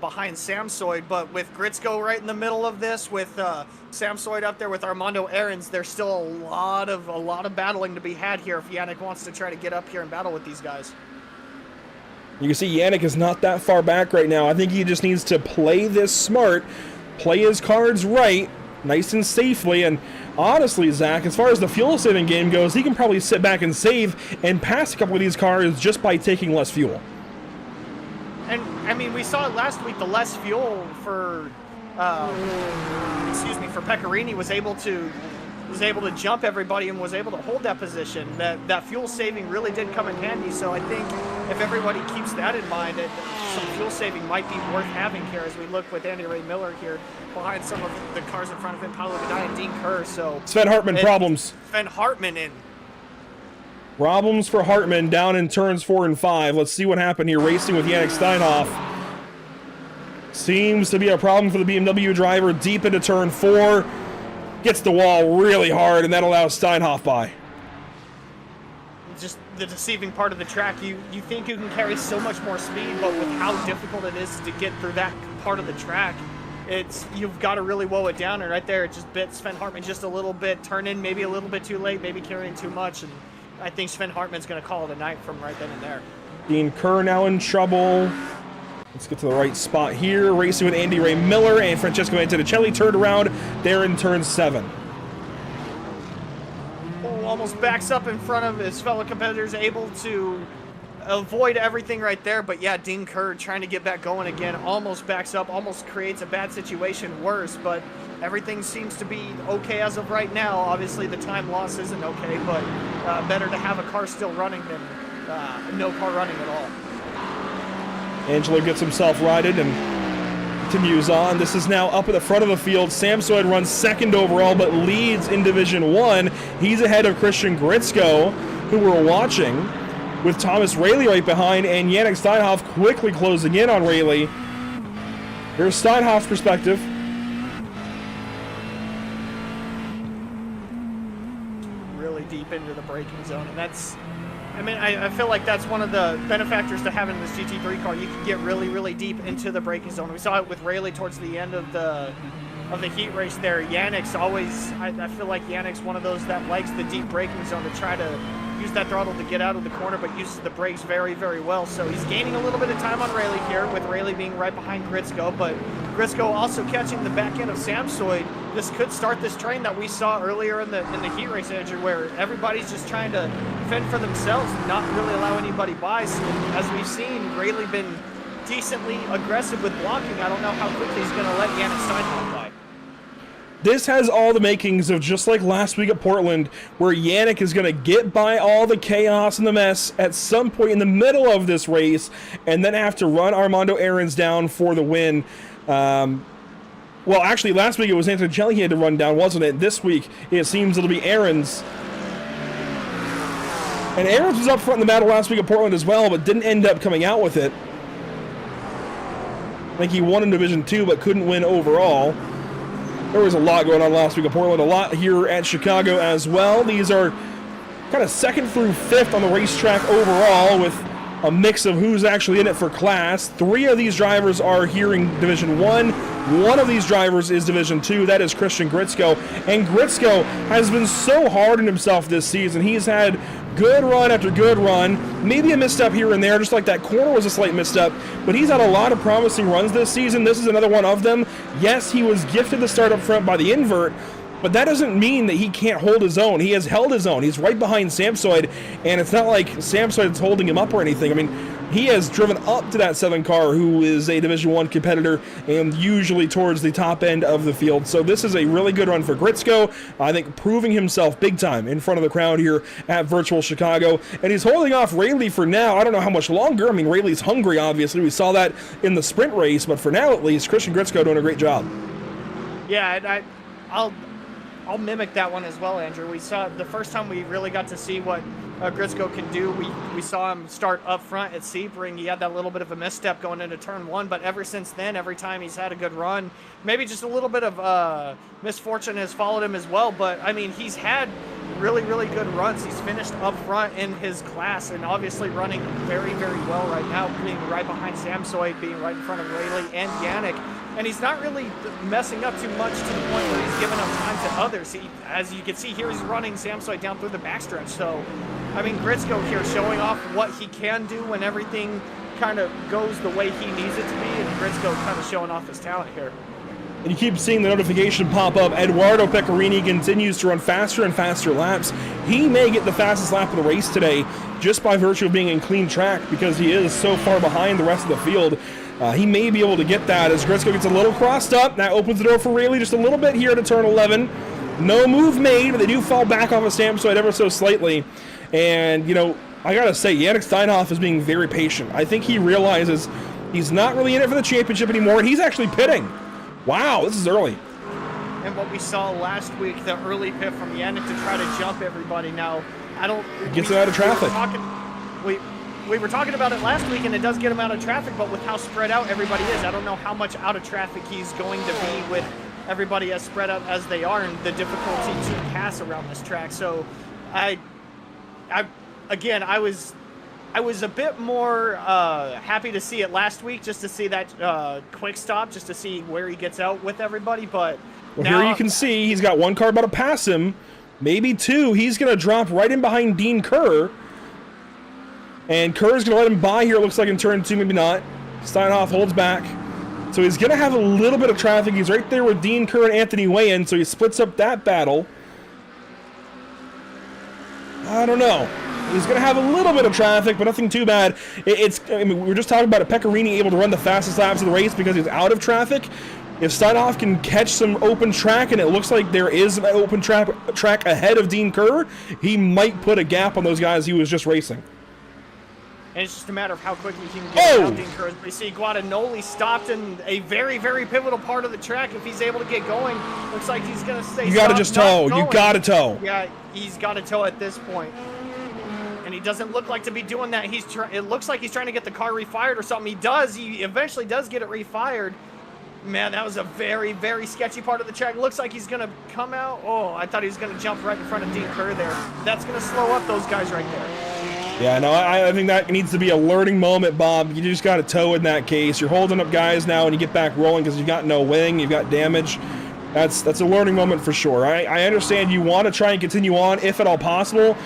Behind Samsoid, but with Gritzko right in the middle of this, with Samsoid up there with Armando Aarons, there's still a lot of battling to be had here if Yannick wants to try to get up here and battle with these guys. You can see Yannick is not that far back right now. I think he just needs to play this smart, play his cards right, nice and safely, and honestly, Zach, as far as the fuel-saving game goes, he can probably sit back and save and pass a couple of these cars just by taking less fuel. And, I mean, we saw it last week, the less fuel for, for Pecorini was able to jump everybody and was able to hold that position. That fuel saving really did come in handy, so I think if everybody keeps that in mind, some fuel saving might be worth having here as we look with Andy Ray Miller here behind some of the cars in front of him, Paolo Gadai and Dean Kerr, so... Sven Hartman problems. Sven Hartman in. Problems for Hartman down in turns 4 and 5. Let's see what happened here. Racing with Yannick Steinhoff. Seems to be a problem for the BMW driver deep into turn 4. Gets the wall really hard, and that allows Steinhoff by. Just the deceiving part of the track. You think you can carry so much more speed, but with how difficult it is to get through that part of the track, you've got to really woe it down. And right there, it just bit Sven Hartman just a little bit. Turn in maybe a little bit too late, maybe carrying too much, and I think Sven Hartman's going to call it a night from right then and there. Dean Kerr now in trouble. Let's get to the right spot here. Racing with Andy Ray Miller and Francesco Antonicelli turned around there in turn 7. Oh, almost backs up in front of his fellow competitors, able to avoid everything right there. But yeah, Dean Kerr trying to get back going again, almost backs up, almost creates a bad situation worse, but everything seems to be okay as of right now. Obviously, the time loss isn't okay, but better to have a car still running than no car running at all. Angelo gets himself righted and continues on. This is now up at the front of the field. Samsoid runs 2nd overall, but leads in Division 1. He's ahead of Christian Gritzko, who we're watching, with Thomas Raley right behind, and Yannick Steinhoff quickly closing in on Raley. Here's Steinhoff's perspective. Really deep into the braking zone, and that's, I mean, I feel like that's one of the benefactors to having this GT3 car. You can get really, really deep into the braking zone. We saw it with Raley towards the end of the heat race there. Yannick's always, I feel like Yannick's one of those that likes the deep braking zone to try to use that throttle to get out of the corner, but uses the brakes very, very well. So he's gaining a little bit of time on Raley here, with Raley being right behind Gritzko, but Gritzko also catching the back end of Samsoid. This could start this train that we saw earlier in the heat race, Andrew, where everybody's just trying to fend for themselves and not really allow anybody by. So as we've seen, Raley been decently aggressive with blocking. I don't know how quickly he's going to let Yannick Steinhoff by. This has all the makings of just like last week at Portland, where Yannick is going to get by all the chaos and the mess at some point in the middle of this race, and then have to run Armando Aarons down for the win. Well, actually, last week it was Antonicelli he had to run down, wasn't it? This week, it seems it'll be Aarons. And Aarons was up front in the battle last week at Portland as well, but didn't end up coming out with it. I think he won in Division 2, but couldn't win overall. There was a lot going on last week at Portland, a lot here at Chicago as well. These are kind of 2nd through 5th on the racetrack overall, with a mix of who's actually in it for class. 3 of these drivers are here in Division 1. 1 of these drivers is Division 2. That is Christian Gritzko. And Gritzko has been so hard on himself this season. He's had good run after good run. Maybe a misstep here and there, just like that corner was a slight misstep. But he's had a lot of promising runs this season. This is another one of them. Yes, he was gifted the start up front by the invert, but that doesn't mean that he can't hold his own. He has held his own. He's right behind Samsoid, and it's not like Samsoid's holding him up or anything. I mean, he has driven up to that 7 car, who is a Division 1 competitor and usually towards the top end of the field. So this is a really good run for Gritzko. I think proving himself big time in front of the crowd here at Virtual Chicago. And he's holding off Raley for now. I don't know how much longer. I mean, Raley's hungry, obviously. We saw that in the sprint race, but for now at least, Christian Gritzko doing a great job. Yeah, and I'll mimic that one as well, Andrew. We saw the first time we really got to see what Grisco can do. We saw him start up front at Sebring. He had that little bit of a misstep going into turn 1, but ever since then, every time he's had a good run, maybe just a little bit of misfortune has followed him as well. But I mean, he's had really, really good runs. He's finished up front in his class and obviously running very, very well right now, being right behind Samsoy, being right in front of Rayleigh and Yannick. And he's not really messing up too much to the point where he's giving up time to others. As you can see here, he's running Samsoy down through the backstretch. So, I mean, Grisco here showing off what he can do when everything kind of goes the way he needs it to be. And Grisco kind of showing off his talent here. And you keep seeing the notification pop up. Eduardo Pecorini continues to run faster and faster laps. He may get the fastest lap of the race today just by virtue of being in clean track because he is so far behind the rest of the field. He may be able to get that as Grisco gets a little crossed up. That opens the door for Rayleigh just a little bit here to turn 11. No move made, but they do fall back off of Samsoid ever so slightly. And, you know, I gotta say, Yannick Steinhoff is being very patient. I think he realizes he's not really in it for the championship anymore, and he's actually pitting. Wow, this is early. And what we saw last week, the early pit from Yannick to try to jump everybody. Now, I don't... Gets him out of traffic. We were talking about it last week, and it does get him out of traffic, but with how spread out everybody is, I don't know how much out of traffic he's going to be with everybody as spread out as they are and the difficulty to pass around this track. So, again, I was a bit more happy to see it last week, just to see that quick stop, just to see where he gets out with everybody. But well, now, here you can see he's got one car about to pass him, maybe two. He's going to drop right in behind Dean Kerr. And Kerr's going to let him by here, it looks like, in turn 2, maybe not. Steinhoff holds back. So he's going to have a little bit of traffic. He's right there with Dean Kerr and Anthony Wayan, so he splits up that battle. I don't know. He's going to have a little bit of traffic, but nothing too bad. I mean, we were just talking about Pecorini able to run the fastest laps of the race because he's out of traffic. If Steinhoff can catch some open track, and it looks like there is an open track ahead of Dean Kerr, he might put a gap on those guys he was just racing. And it's just a matter of how quickly he can get out Dean Kerr. We see Guadagnoli stopped in a very, very pivotal part of the track. If he's able to get going, looks like he's going to stay. You got to just tow. You got to tow. Yeah, he's got to tow at this point. And he doesn't look like to be doing that. It looks like he's trying to get the car refired or something. He does. He eventually does get it refired. Man, that was a very, very sketchy part of the track. Looks like he's going to come out. Oh, I thought he was going to jump right in front of Dean Kerr there. That's going to slow up those guys right there. Yeah, no, I think that needs to be a learning moment, Bob. You just got to tow in that case. You're holding up guys now and you get back rolling because you've got no wing, you've got damage. That's a learning moment for sure. I understand you want to try and continue on if at all possible,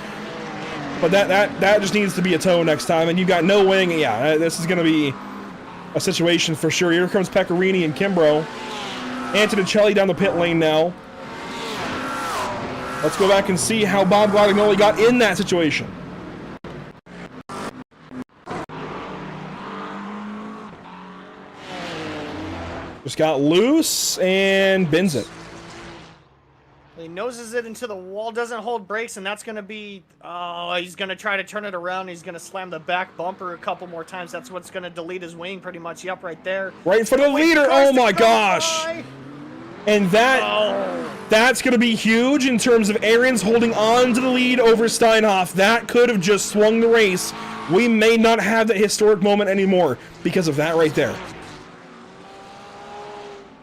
but that just needs to be a tow next time. And you've got no wing. Yeah, this is going to be a situation for sure. Here comes Pecorini and Kimbrough. Antonicelli down the pit lane now. Let's go back and see how Bob Guadagnoli got in that situation. Just got loose and bins it. He noses it into the wall, doesn't hold brakes, and that's going to be... Oh, he's going to try to turn it around. He's going to slam the back bumper a couple more times. That's what's going to delete his wing pretty much. Yep, right there. Right in front of the leader. Oh, my gosh. And that's going to be huge in terms of Arians holding on to the lead over Steinhoff. That could have just swung the race. We may not have that historic moment anymore because of that right there.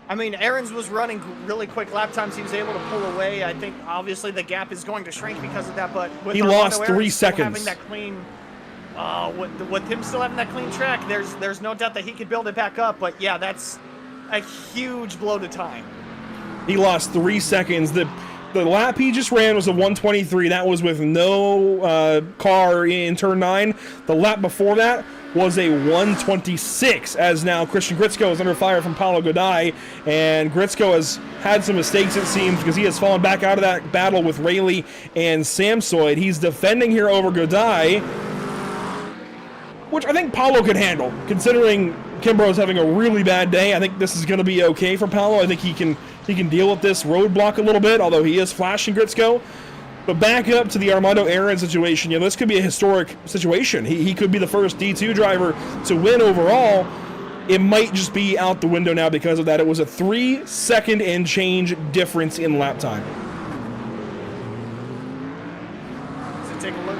I mean, Arians was running really quick lap times. He was able to pull away. I think, obviously, the gap is going to shrink because of that, but with he lost 3 seconds. Having that clean, with him still having that clean track, there's no doubt that he could build it back up, but yeah, that's a huge blow to time. He lost 3 seconds. The lap he just ran was a 1:23. That was with no car in turn 9. The lap before that was a 1:26, as now Christian Gritsko is under fire from Paulo Godai, and Gritsko has had some mistakes, it seems, because he has fallen back out of that battle with Rayleigh and Samsoid. He's defending here over Godai, which I think Paulo could handle, considering Kimbrough's having a really bad day. I think this is going to be okay for Paulo. I think he can deal with this roadblock a little bit, although he is flashing Gritsko. But back up to the Armando Arians situation, you know, this could be a historic situation. He could be the first D2 driver to win overall. It might just be out the window now because of that. It was a 3-second and change difference in lap time. So take a look.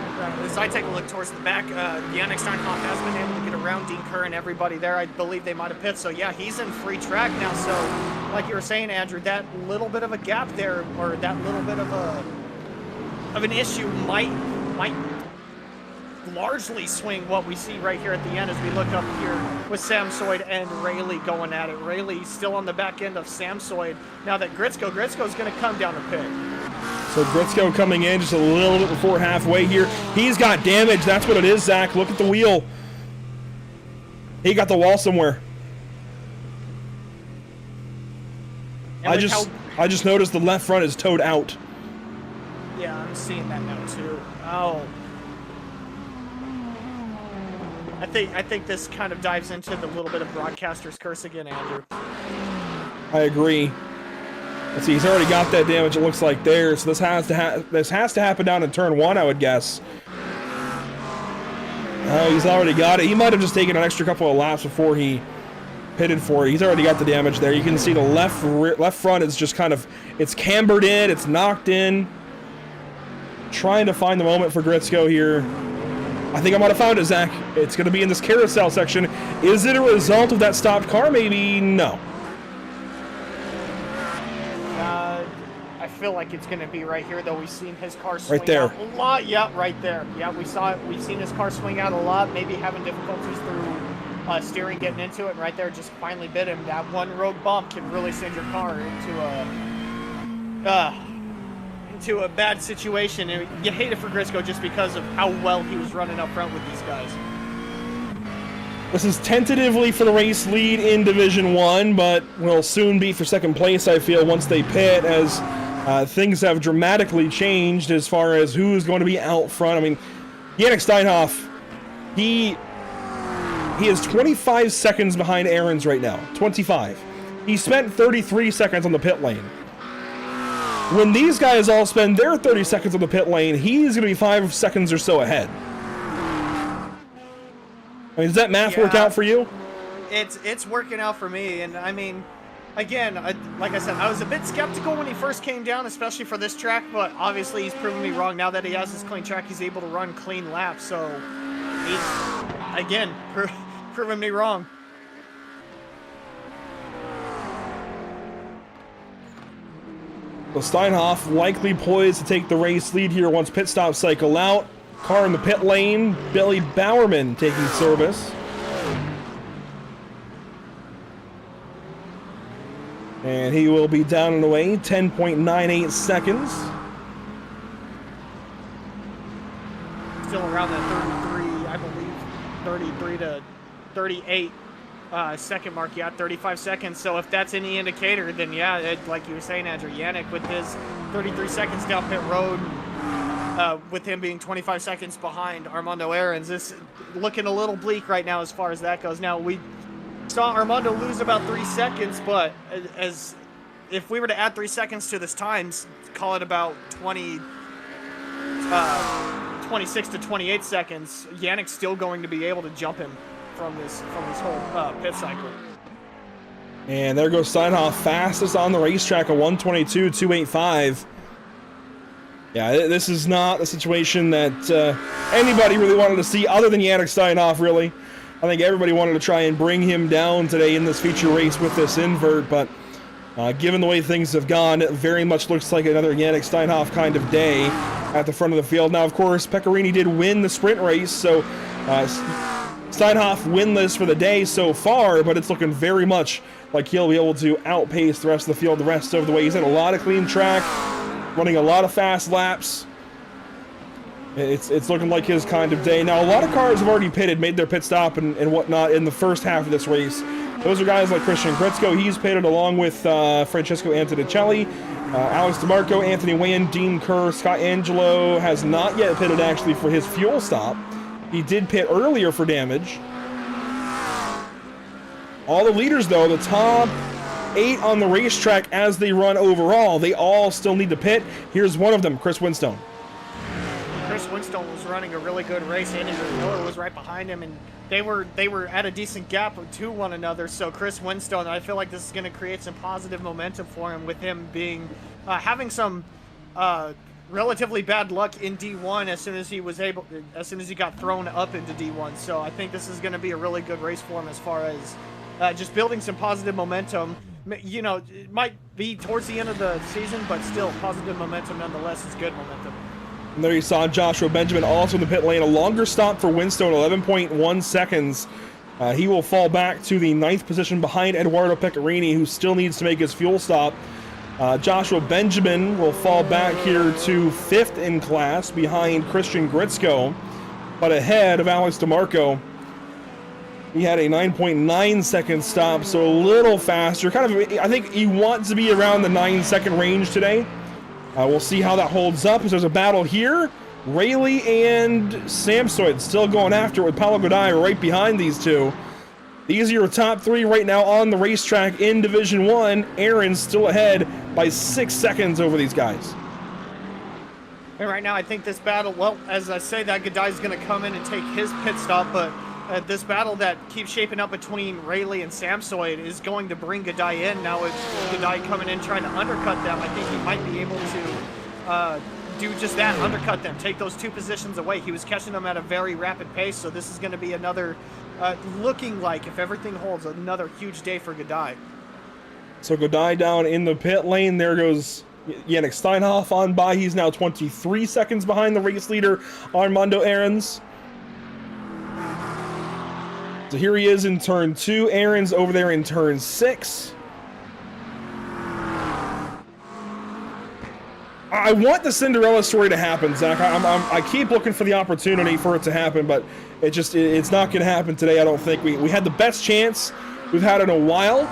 as I take a look towards the back, Yannick Steinhoff has been able to get around Dean Kerr and everybody there. I believe they might have pit. So yeah, he's in free track now. So like you were saying, Andrew, that little bit of a gap there, or that little bit of an issue might largely swing what we see right here at the end as we look up here with Samsoid and Rayleigh going at it. Rayleigh still on the back end of Samsoid. Now that Gritzko's going to come down the pit. So Gritzko coming in just a little bit before halfway here. He's got damage. That's what it is, Zach. Look at the wheel. He got the wall somewhere. And I just noticed the left front is towed out. Yeah, I'm seeing that now too. Oh. I think this kind of dives into the little bit of broadcaster's curse again, Andrew. I agree. Let's see, he's already got that damage, it looks like there, so this has to happen down in turn 1, I would guess. Oh, he's already got it. He might have just taken an extra couple of laps before he pitted for it. He's already got the damage there. You can see the left front is just kind of, it's cambered in, it's knocked in. Trying to find the moment for Gritzko here. I think I might have found it, Zach. It's going to be in this carousel section. Is it a result of that stopped car? Maybe no. I feel like it's going to be right here, though. We've seen his car swing right there out a lot. Yeah, right there. Yeah, we saw it. We've seen his car swing out a lot. Maybe having difficulties through steering, getting into it. And right there, just finally bit him. That one rogue bump can really send your car into a bad situation. And you hate it for Gritzko just because of how well he was running up front with these guys. This is tentatively for the race lead in Division 1, but will soon be for second place, I feel, once they pit, as things have dramatically changed as far as who's going to be out front. I mean, Yannick Steinhoff, he is 25 seconds behind Aarons right now. 25. He spent 33 seconds on the pit lane. When these guys all spend their 30 seconds on the pit lane, he's going to be 5 seconds or so ahead. I mean, does that math work out for you? It's working out for me, and I mean, again, like I said, I was a bit skeptical when he first came down, especially for this track, but obviously he's proven me wrong. Now that he has this clean track, he's able to run clean laps, so he's, again, proving me wrong. So Steinhoff likely poised to take the race lead here once pit stops cycle out. Car in the pit lane, Billy Bowerman taking service. And he will be down and away, 10.98 seconds. Still around that 33, I believe, 33 to 38 second mark. Yeah, 35 seconds. So if that's any indicator, then yeah, like you were saying, Andrew, Yannick with his 33 seconds down pit road, with him being 25 seconds behind Armando Aarons, this looking a little bleak right now as far as that goes. Now, we saw Armando lose about 3 seconds, but as if we were to add 3 seconds to this times, call it about 26 to 28 seconds, Yannick's still going to be able to jump him from this whole pit cycle. And there goes Steinhoff, fastest on the racetrack, a 122.285. Yeah, this is not the situation that anybody really wanted to see other than Yannick Steinhoff, really. I think everybody wanted to try and bring him down today in this feature race with this invert, but given the way things have gone, it very much looks like another Yannick Steinhoff kind of day at the front of the field. Now, of course, Pecorini did win the sprint race, so Steinhoff winless for the day so far, but it's looking very much like he'll be able to outpace the rest of the field the rest of the way. He's had a lot of clean track, running a lot of fast laps. It's looking like his kind of day. Now, a lot of cars have already pitted, made their pit stop and whatnot in the first half of this race. Those are guys like Christian Gritzko. He's pitted along with Francesco Antonicelli, Alex DeMarco, Anthony Wayne, Dean Kerr. Scott Angelo has not yet pitted actually for his fuel stop. He did pit earlier for damage. All the leaders, though, the top 8 on the racetrack as they run overall, they all still need to pit. Here's one of them, Chris Winstone. Chris Winstone was running a really good race. Andy Miller was right behind him, and they were at a decent gap to one another. So Chris Winstone, I feel like this is going to create some positive momentum for him, with him being having some relatively bad luck in D1 as soon as he got thrown up into D1. So I think this is going to be a really good race for him as far as just building some positive momentum. You know, it might be towards the end of the season, but still positive momentum nonetheless is good momentum. And there you saw Joshua Benjamin also in the pit lane. A longer stop for Winstone, 11.1 seconds. He will fall back to the 9th position behind Eduardo Pecorini, who still needs to make his fuel stop. Joshua Benjamin will fall back here to 5th in class behind Christian Gritzko, but ahead of Alex DeMarco. He had a 9.9 second stop, so a little faster. Kind of, I think he wants to be around the 9-second range today. We'll see how that holds up, as there's a battle here. Rayleigh and Samsoid still going after it with Paulo Godai right behind these two. These are your top 3 right now on the racetrack in Division 1. Aaron's still ahead by 6 seconds over these guys. And right now, I think this battle, well, as I say that, Godai's going to come in and take his pit stop, but this battle that keeps shaping up between Rayleigh and Samsoid is going to bring Godai in. Now with Godai coming in trying to undercut them, I think he might be able to do just that, undercut them, take those 2 positions away. He was catching them at a very rapid pace, so this is going to be another, looking like, if everything holds, another huge day for Godai. So Godai down in the pit lane. There goes Yannick Steinhoff on by. He's now 23 seconds behind the race leader, Armando Aarons. So here he is in turn 2. Aaron's over there in turn 6. I want the Cinderella story to happen, Zach. I keep looking for the opportunity for it to happen, but it's not going to happen today, I don't think. We had the best chance we've had in a while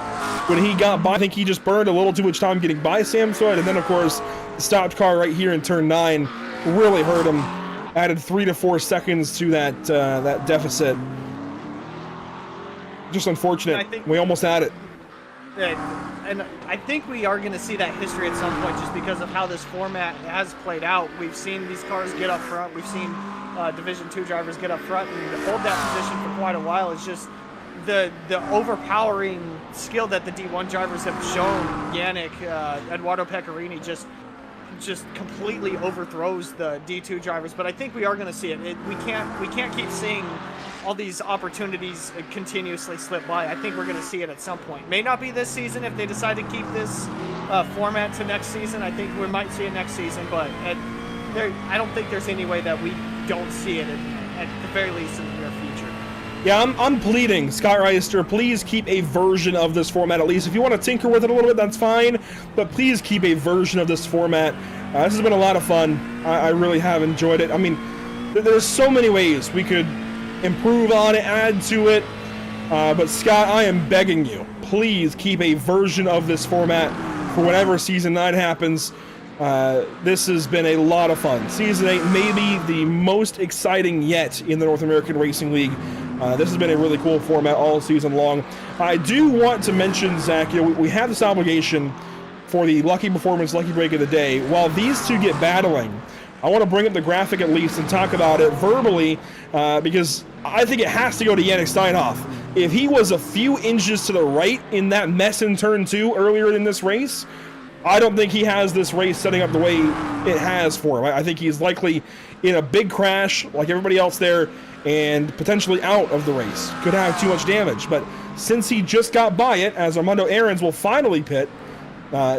when he got by. I think he just burned a little too much time getting by Samsoid, and then, of course, the stopped car right here in turn 9 really hurt him. Added 3 to 4 seconds to that deficit. Just unfortunate. We almost had it. And I think we are going to see that history at some point just because of how this format has played out. We've seen these cars get up front. We've seen Division 2 drivers get up front and hold that position for quite a while. It's just the overpowering skill that the D1 drivers have shown. Yannick, Eduardo Pecorini just completely overthrows the D2 drivers. But I think we are going to see it. We can't keep seeing all these opportunities continuously slip by. I think we're going to see it at some point. May not be this season if they decide to keep this format to next season. I think we might see it next season, but I don't think there's any way that we don't see it at the very least in the near future. Yeah, I'm pleading, Scott Reister, please keep a version of this format at least. If you want to tinker with it a little bit, that's fine, but please keep a version of this format. This has been a lot of fun. I really have enjoyed it. I mean, there's so many ways we could improve on it, add to it, but Scott, I am begging you, please keep a version of this format for whenever Season 9 happens. This has been a lot of fun. Season 8 may be the most exciting yet in the North American Racing League. This has been a really cool format all season long. I do want to mention, Zach, we have this obligation for the Lucky Performance Lucky Break of the Day. While these two get battling, I want to bring up the graphic at least and talk about it verbally, because I think it has to go to Yannick Steinhoff. If he was a few inches to the right in that mess in turn 2 earlier in this race, I don't think he has this race setting up the way it has for him. I think he's likely in a big crash like everybody else there and potentially out of the race. Could have too much damage, but since he just got by it, as Armando Aarons will finally pit,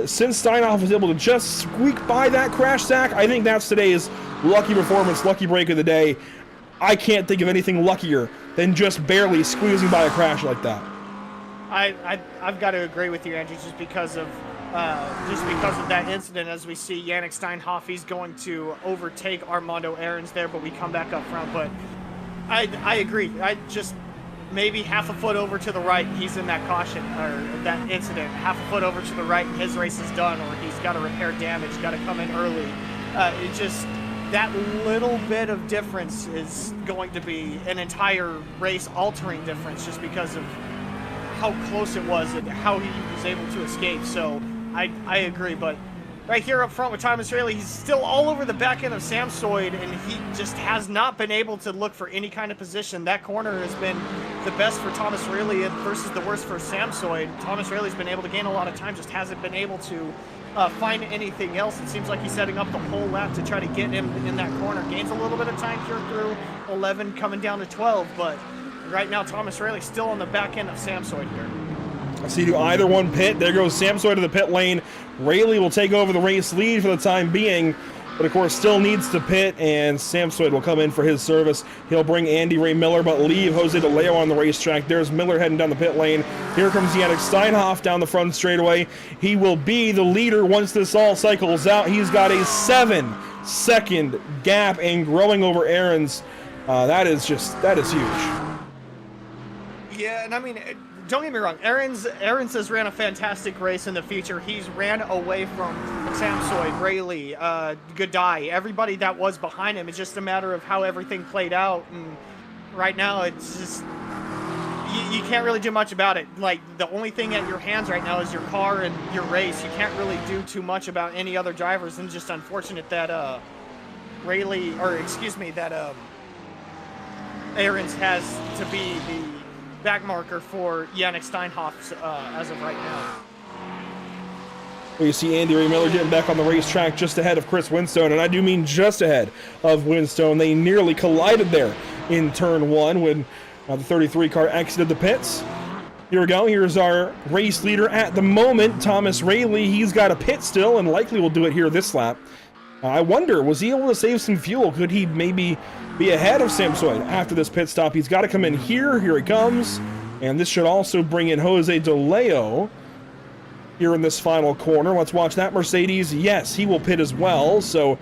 since Steinhoff was able to just squeak by that crash, Zach, I think that's today's Lucky Performance Lucky Break of the Day. I can't think of anything luckier than just barely squeezing by a crash like that. I've got to agree with you, Andrew, just because of that incident. As we see Yannick Steinhoff, he's going to overtake Armando Aarons there, but we come back up front. But I agree. I just maybe half a foot over to the right, he's in that caution or that incident. Half a foot over to the right, and his race is done, or he's got to repair damage, got to come in early. It just, that little bit of difference is going to be an entire race-altering difference, just because of how close it was and how he was able to escape. So I agree, but right here up front with Thomas Rayleigh, he's still all over the back end of Samsoid, and he just has not been able to look for any kind of position. That corner has been the best for Thomas Rayleigh versus the worst for Samsoid. Thomas Rayleigh's been able to gain a lot of time, just hasn't been able to find anything else. It seems like he's setting up the whole lap to try to get him in that corner. Gains a little bit of time here through 11, coming down to 12, but right now Thomas Rayleigh still on the back end of Samsoid here. I see do either one pit. There goes Samsoid to the pit lane. Rayleigh will take over the race lead for the time being, but of course still needs to pit, and Samsoid will come in for his service. He'll bring Andy Ray Miller, but leave Jose DeLeo on the racetrack. There's Miller heading down the pit lane. Here comes Yannick Steinhoff down the front straightaway. He will be the leader once this all cycles out. He's got a 7-second gap and growing over Aaron's. That is huge. Yeah, and I mean, don't get me wrong. Aaron's has ran a fantastic race in the feature. He's ran away from Samsoid, Rayleigh, Godai, everybody that was behind him. It's just a matter of how everything played out. And right now, it's just you can't really do much about it. Like, the only thing at your hands right now is your car and your race. You can't really do too much about any other drivers. And just unfortunate that Aaron's has to be the back marker for Yannick Steinhoff as of right now. You see Andy Ray Miller getting back on the racetrack just ahead of Chris Winstone, and I do mean just ahead of Winstone. They nearly collided there in turn 1 when the 33 car exited the pits. Here we go. Here's our race leader at the moment, Thomas Rayleigh. He's got a pit still and likely will do it here this lap. I wonder, was he able to save some fuel? Could he maybe be ahead of Samsoid after this pit stop? He's got to come in here. Here he comes. And this should also bring in Jose DeLeo here in this final corner. Let's watch that Mercedes. Yes, he will pit as well. So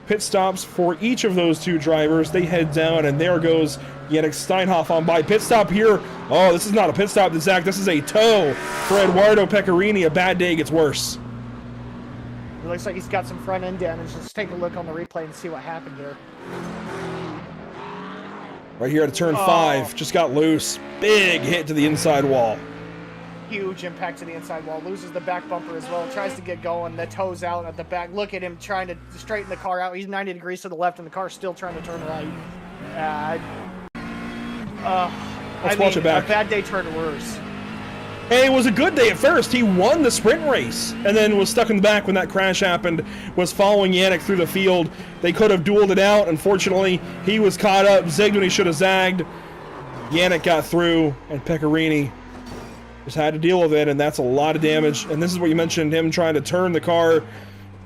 pit stops for each of those two drivers. They head down, and there goes Yannick Steinhoff on by. Pit stop here. Oh, this is not a pit stop, Zach. This is a tow for Eduardo Pecorini. A bad day gets worse. It looks like he's got some front end damage. Let's take a look on the replay and see what happened here. Right here at turn 5, just got loose. Big hit to the inside wall. Huge impact to the inside wall. Loses the back bumper as well. Tries to get going. The toe's out at the back. Look at him trying to straighten the car out. He's 90 degrees to the left, and the car's still trying to turn right. Let's watch it back. A bad day turned worse. Hey, it was a good day at first. He won the sprint race and then was stuck in the back when that crash happened, was following Yannick through the field. They could have dueled it out. Unfortunately, he was caught up, zigged when he should have zagged. Yannick got through, and Pecorini just had to deal with it, and that's a lot of damage. And this is what you mentioned, him trying to turn the car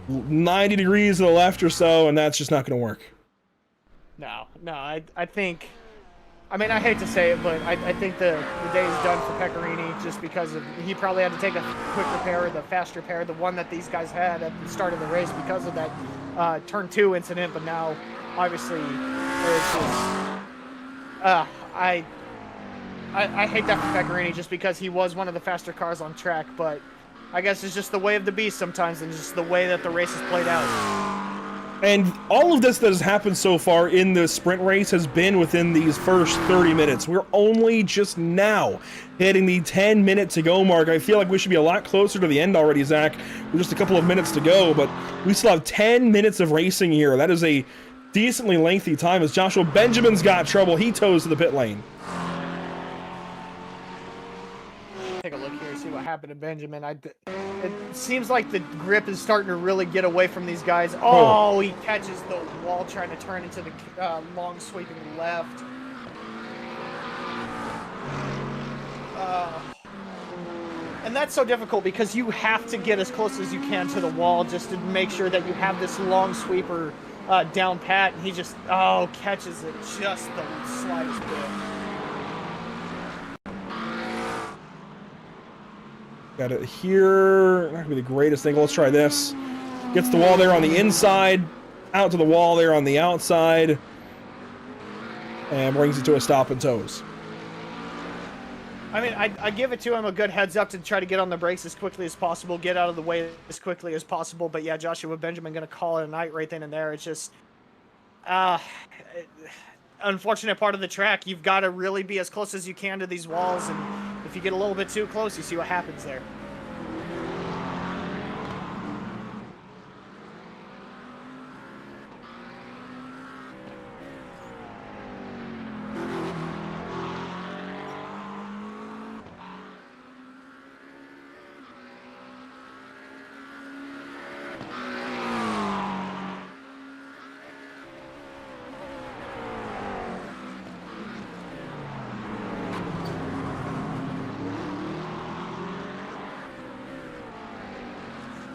90 degrees to the left or so, and that's just not going to work. No, I think... I mean, I hate to say it, but I think the day is done for Pecorini just because he probably had to take a quick repair, the fast repair, the one that these guys had at the start of the race because of that turn 2 incident. But now, obviously, it's just, I hate that for Pecorini just because he was one of the faster cars on track. But I guess it's just the way of the beast sometimes, and just the way that the race is played out. And all of this that has happened so far in the sprint race has been within these first 30 minutes. We're only just now hitting the 10-minute to go mark. I feel like we should be a lot closer to the end already, Zach. We're just a couple of minutes to go, but we still have 10 minutes of racing here. That is a decently lengthy time as Joshua Benjamin's got trouble. He toes to the pit lane. Take a look here, see what happened to Benjamin. It seems like the grip is starting to really get away from these guys. Oh, he catches the wall trying to turn into the long sweeping left. And that's so difficult because you have to get as close as you can to the wall just to make sure that you have this long sweeper down pat. And he just, catches it just the slightest bit. Got it here. Not gonna be the greatest thing. Let's try this. Gets the wall there on the inside, out to the wall there on the outside, and brings it to a stop and toes. I mean, I give it to him a good heads up to try to get on the brakes as quickly as possible, get out of the way as quickly as possible. But yeah, Joshua Benjamin going to call it a night right then and there. It's just, unfortunate part of the track. You've got to really be as close as you can to these walls, and if you get a little bit too close, you see what happens there.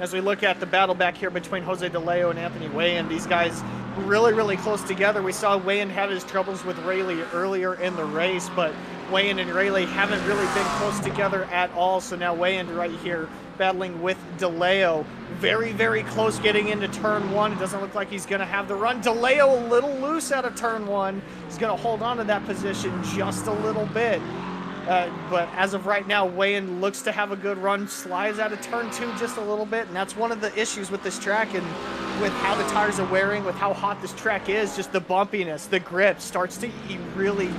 As we look at the battle back here between Jose DeLeo and Anthony Weyen, these guys really, really close together. We saw Weyen have his troubles with Rayleigh earlier in the race, but Weyen and Rayleigh haven't really been close together at all. So now Weyen right here battling with DeLeo. Very, very close getting into turn one. It doesn't look like he's going to have the run. DeLeo a little loose out of turn one. He's going to hold on to that position just a little bit. But as of right now, Weyen looks to have a good run, slides out of turn two just a little bit, and that's one of the issues with this track and with how the tires are wearing, with how hot this track is, just the bumpiness, the grip starts to really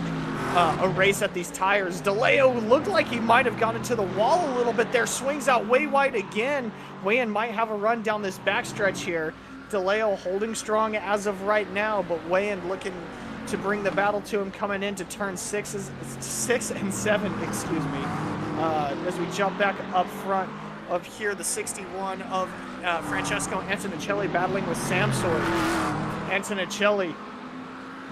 erase at these tires. DeLeo looked like he might have gone into the wall a little bit there, swings out way wide again. Weyen might have a run down this backstretch here. DeLeo holding strong as of right now, but Weyen looking to bring the battle to him coming into turn 6 and 7, excuse me. As we jump back up front of here, the 61 of Francesco Antonicelli battling with Samsoy. Antonicelli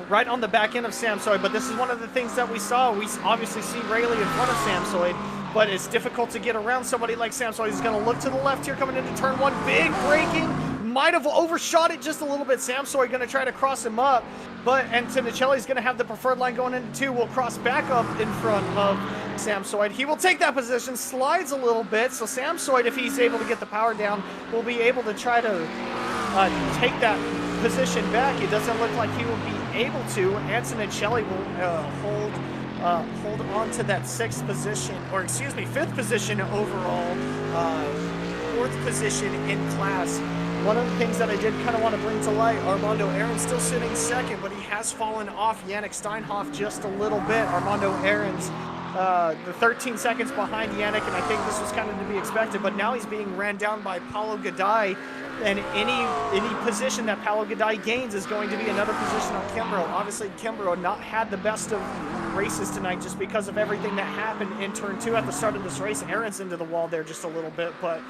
right on the back end of Samsoy, but this is one of the things that we saw. We obviously see Rayleigh in front of Samsoy, but it's difficult to get around somebody like Samsoy. He's going to look to the left here coming into turn 1. Big braking. Might have overshot it just a little bit. Samsoy going to try to cross him up, but Antonicelli's going to have the preferred line going into 2. Will cross back up in front of Samsoy. He will take that position, slides a little bit, so Samsoy, if he's able to get the power down, will be able to try to take that position back. It doesn't look like he will be able to. Antonicelli will hold on to that 6th position, or excuse me, 5th position overall, 4th position in class. One of the things that I did kind of want to bring to light, Armando Aarons still sitting 2nd, but he has fallen off Yannick Steinhoff just a little bit. Armando Aarons, the 13 seconds behind Yannick, and I think this was kind of to be expected, but now he's being ran down by Paulo Gadai, and any position that Paulo Gadai gains is going to be another position on Kimbrough. Obviously, Kimbrough not had the best of races tonight just because of everything that happened in turn 2 at the start of this race. Aarons into the wall there just a little bit, but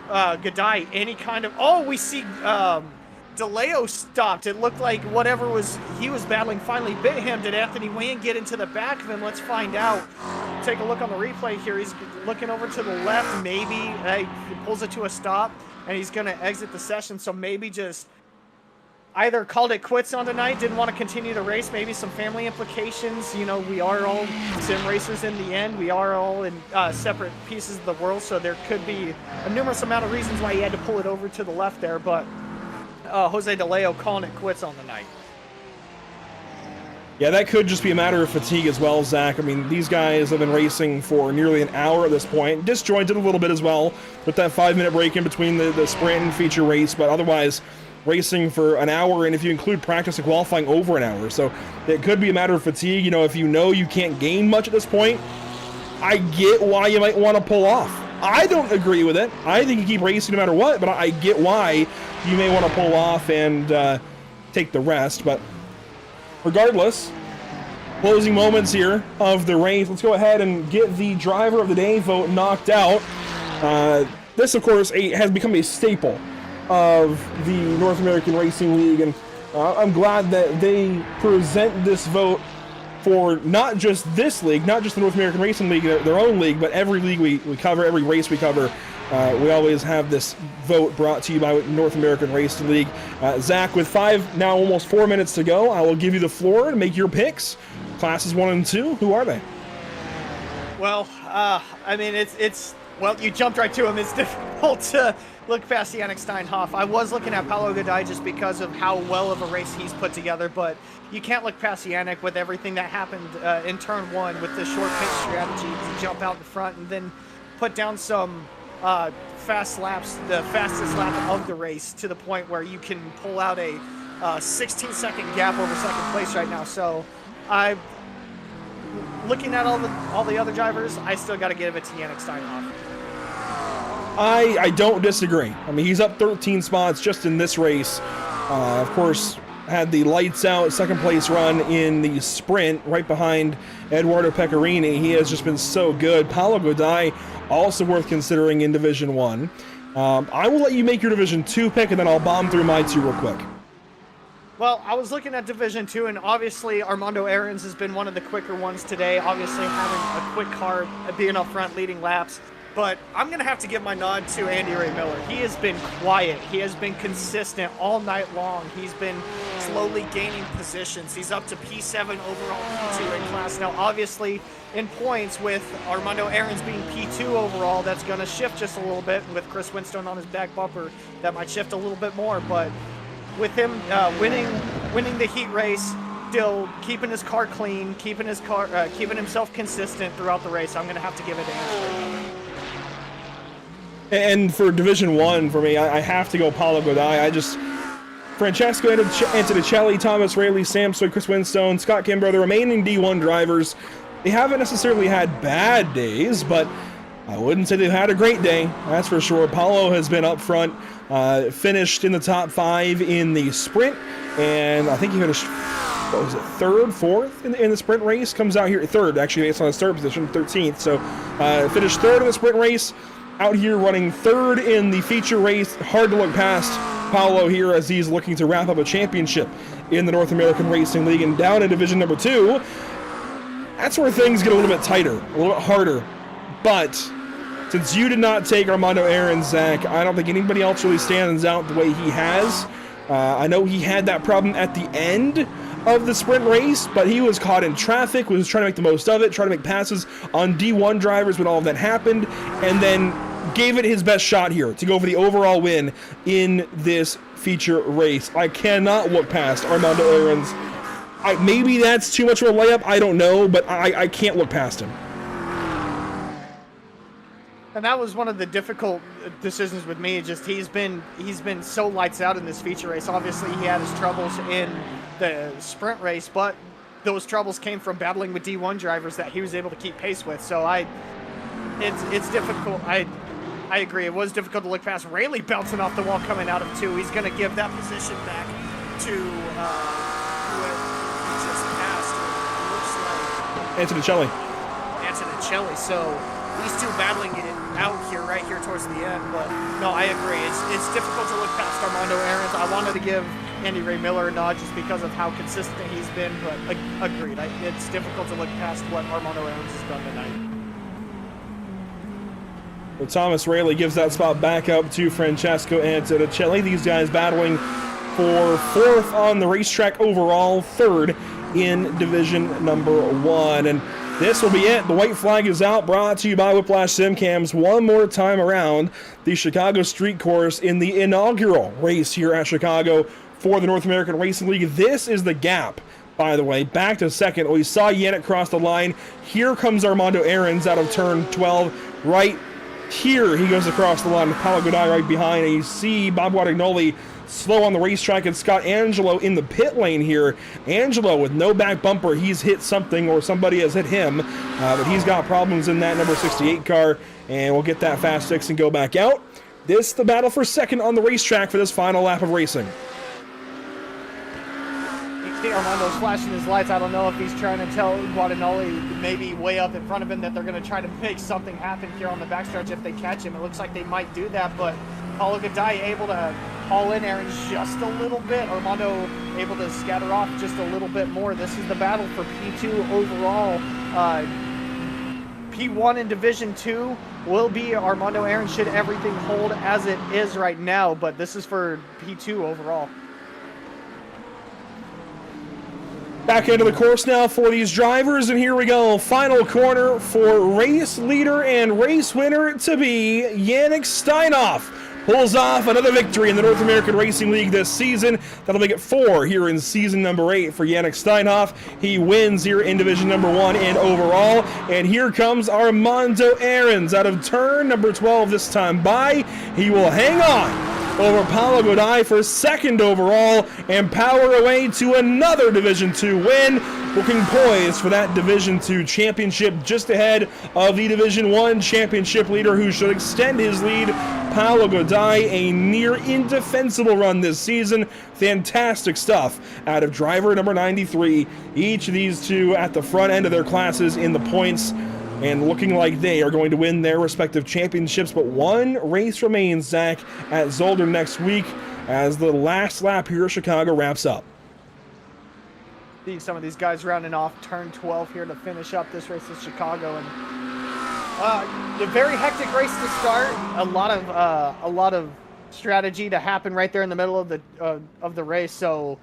Gadai, any kind of... Oh, we see DeLeo stopped. It looked like whatever he was battling finally bit him. Did Anthony Weyen get into the back of him? Let's find out. Take a look on the replay here. He's looking over to the left. Maybe he pulls it to a stop, and he's going to exit the session. So maybe just either called it quits on tonight, didn't want to continue the race, maybe some family implications. You know, we are all sim racers in the end. We are all in separate pieces of the world, so there could be a numerous amount of reasons why he had to pull it over to the left there, but Jose DeLeo calling it quits on the night. Yeah, that could just be a matter of fatigue as well, Zach. I mean, these guys have been racing for nearly an hour at this point. Disjointed a little bit as well with that 5-minute break in between the sprint and feature race, but otherwise racing for an hour, and if you include practice and qualifying, over an hour. So it could be a matter of fatigue. You know, if you know you can't gain much at this point, I get why you might want to pull off. I don't agree with it. I think you keep racing no matter what, but I get why you may want to pull off and take the rest. But regardless, closing moments here of the race. Let's go ahead and get the driver of the day vote knocked out. This, of course, has become a staple of the North American Racing League, and I'm glad that they present this vote for not just this league, not just the North American Racing League, their own league, but every league we cover, every race we cover. We always have this vote brought to you by North American Racing League. Zach, with now almost 4 minutes to go, I will give you the floor to make your picks. Classes 1 and 2, who are they? Well, I mean, well, you jumped right to him. It's difficult to look past Yannick Steinhoff. I was looking at Paulo Gadai just because of how well of a race he's put together, but you can't look past Yannick with everything that happened in turn 1 with the short pitch strategy to jump out in front and then put down some fast laps, the fastest lap of the race, to the point where you can pull out a 16-second gap over 2nd place right now. So looking at all the other drivers, I still got to give it to Yannick Steinhoff. I don't disagree. I mean, he's up 13 spots just in this race. Of course, had the lights out 2nd place run in the sprint right behind Eduardo Pecorini. He has just been so good. Paulo Gadai, also worth considering in Division 1. I will let you make your Division 2 pick, and then I'll bomb through my 2 real quick. Well, I was looking at Division 2, and obviously Armando Aarons has been one of the quicker ones today. Obviously having a quick car, being up front, leading laps. But I'm going to have to give my nod to Andy Ray Miller. He has been quiet. He has been consistent all night long. He's been slowly gaining positions. He's up to P7 overall, P2 in class. Now, obviously, in points, with Armando Aarons being P2 overall, that's going to shift just a little bit. And with Chris Winstone on his back bumper, that might shift a little bit more. But with him winning the heat race, still keeping his car clean, keeping himself consistent throughout the race, I'm going to have to give it to Andy. And for Division 1, for me, I have to go Paulo Godai. Francesco Antonelli, Thomas Rayleigh, Sam Swig, Chris Winstone, Scott Kimbrough, the remaining D1 drivers, they haven't necessarily had bad days, but I wouldn't say they've had a great day, that's for sure. Paulo has been up front, finished in the top 5 in the sprint, and I think he finished, what was it, 3rd, 4th in the sprint race? Comes out here 3rd, actually, based on his start position, 13th. So finished 3rd in the sprint race, out here running 3rd in the feature race. Hard to look past Paulo here as he's looking to wrap up a championship in the North American Racing League. And down in Division number 2, that's where things get a little bit tighter, a little bit harder. But since you did not take Armando Aarons, Zach, I don't think anybody else really stands out the way he has. I know he had that problem at the end of the sprint race, but he was caught in traffic, was trying to make the most of it, trying to make passes on D1 drivers when all of that happened, and then gave it his best shot here to go for the overall win in this feature race. I cannot look past Armando Aarons. Maybe that's too much of a layup, I don't know, but I can't look past him. And that was one of the difficult decisions with me. Just he's been so lights out in this feature race. Obviously, he had his troubles in the sprint race, but those troubles came from battling with D1 drivers that he was able to keep pace with. So it's difficult. I agree. It was difficult to look past. Rayleigh bouncing off the wall coming out of 2. He's going to give that position back to who it just passed. It looks like Antonelli. So these two battling it out here, right here towards the end. But no, I agree. It's difficult to look past Armando Aarons. I wanted to give Andy Ray Miller a nod just because of how consistent he's been, but agreed. It's difficult to look past what Armando Aarons has done tonight. Well, Thomas Rayleigh gives that spot back up to Francesco Antonelli. These guys battling for 4th on the racetrack overall, 3rd in Division number 1. And this will be it. The white flag is out, brought to you by Whiplash SimCams. One more time around the Chicago Street Course in the inaugural race here at Chicago for the North American Racing League. This is the gap, by the way, back to 2nd. We saw Yannick cross the line. Here comes Armando Aarons out of turn 12. Right here, he goes across the line with Paulo Godai right behind. And you see Bob Guadagnoli slow on the racetrack, and Scott Angelo in the pit lane here. Angelo with no back bumper. He's hit something, or somebody has hit him, but he's got problems in that number 68 car, and we'll get that fast fix and go back out. This is the battle for 2nd on the racetrack for this final lap of racing. You see Armando's flashing his lights. I don't know if he's trying to tell Guadagnoli, maybe way up in front of him, that they're going to try to make something happen here on the backstretch if they catch him. It looks like they might do that, but Paulo Godai able to haul in Aarons just a little bit. Armando able to scatter off just a little bit more. This is the battle for P2 overall. P1 in Division 2 will be Armando Aarons should everything hold as it is right now, but this is for P2 overall. Back into the course now for these drivers, and here we go. Final corner for race leader and race winner to be Yannick Steinhoff. Pulls off another victory in the North American Racing League this season. That'll make it 4 here in season number 8 for Yannick Steinhoff. He wins here in Division number 1 and overall. And here comes Armando Aarons out of turn number 12 this time by. He will hang on over Paulo Godai for 2nd overall and power away to another Division 2 win, looking poised for that Division 2 championship just ahead of the Division 1 championship leader, who should extend his lead, Paulo Godai. A near indefensible run this season. Fantastic stuff out of driver number 93. Each of these two at the front end of their classes in the points, and looking like they are going to win their respective championships. But one race remains, Zach, at Zolder next week as the last lap here at Chicago wraps up. See some of these guys rounding off turn 12 here to finish up this race in Chicago. And a very hectic race to start. A lot of strategy to happen right there in the middle of the race. So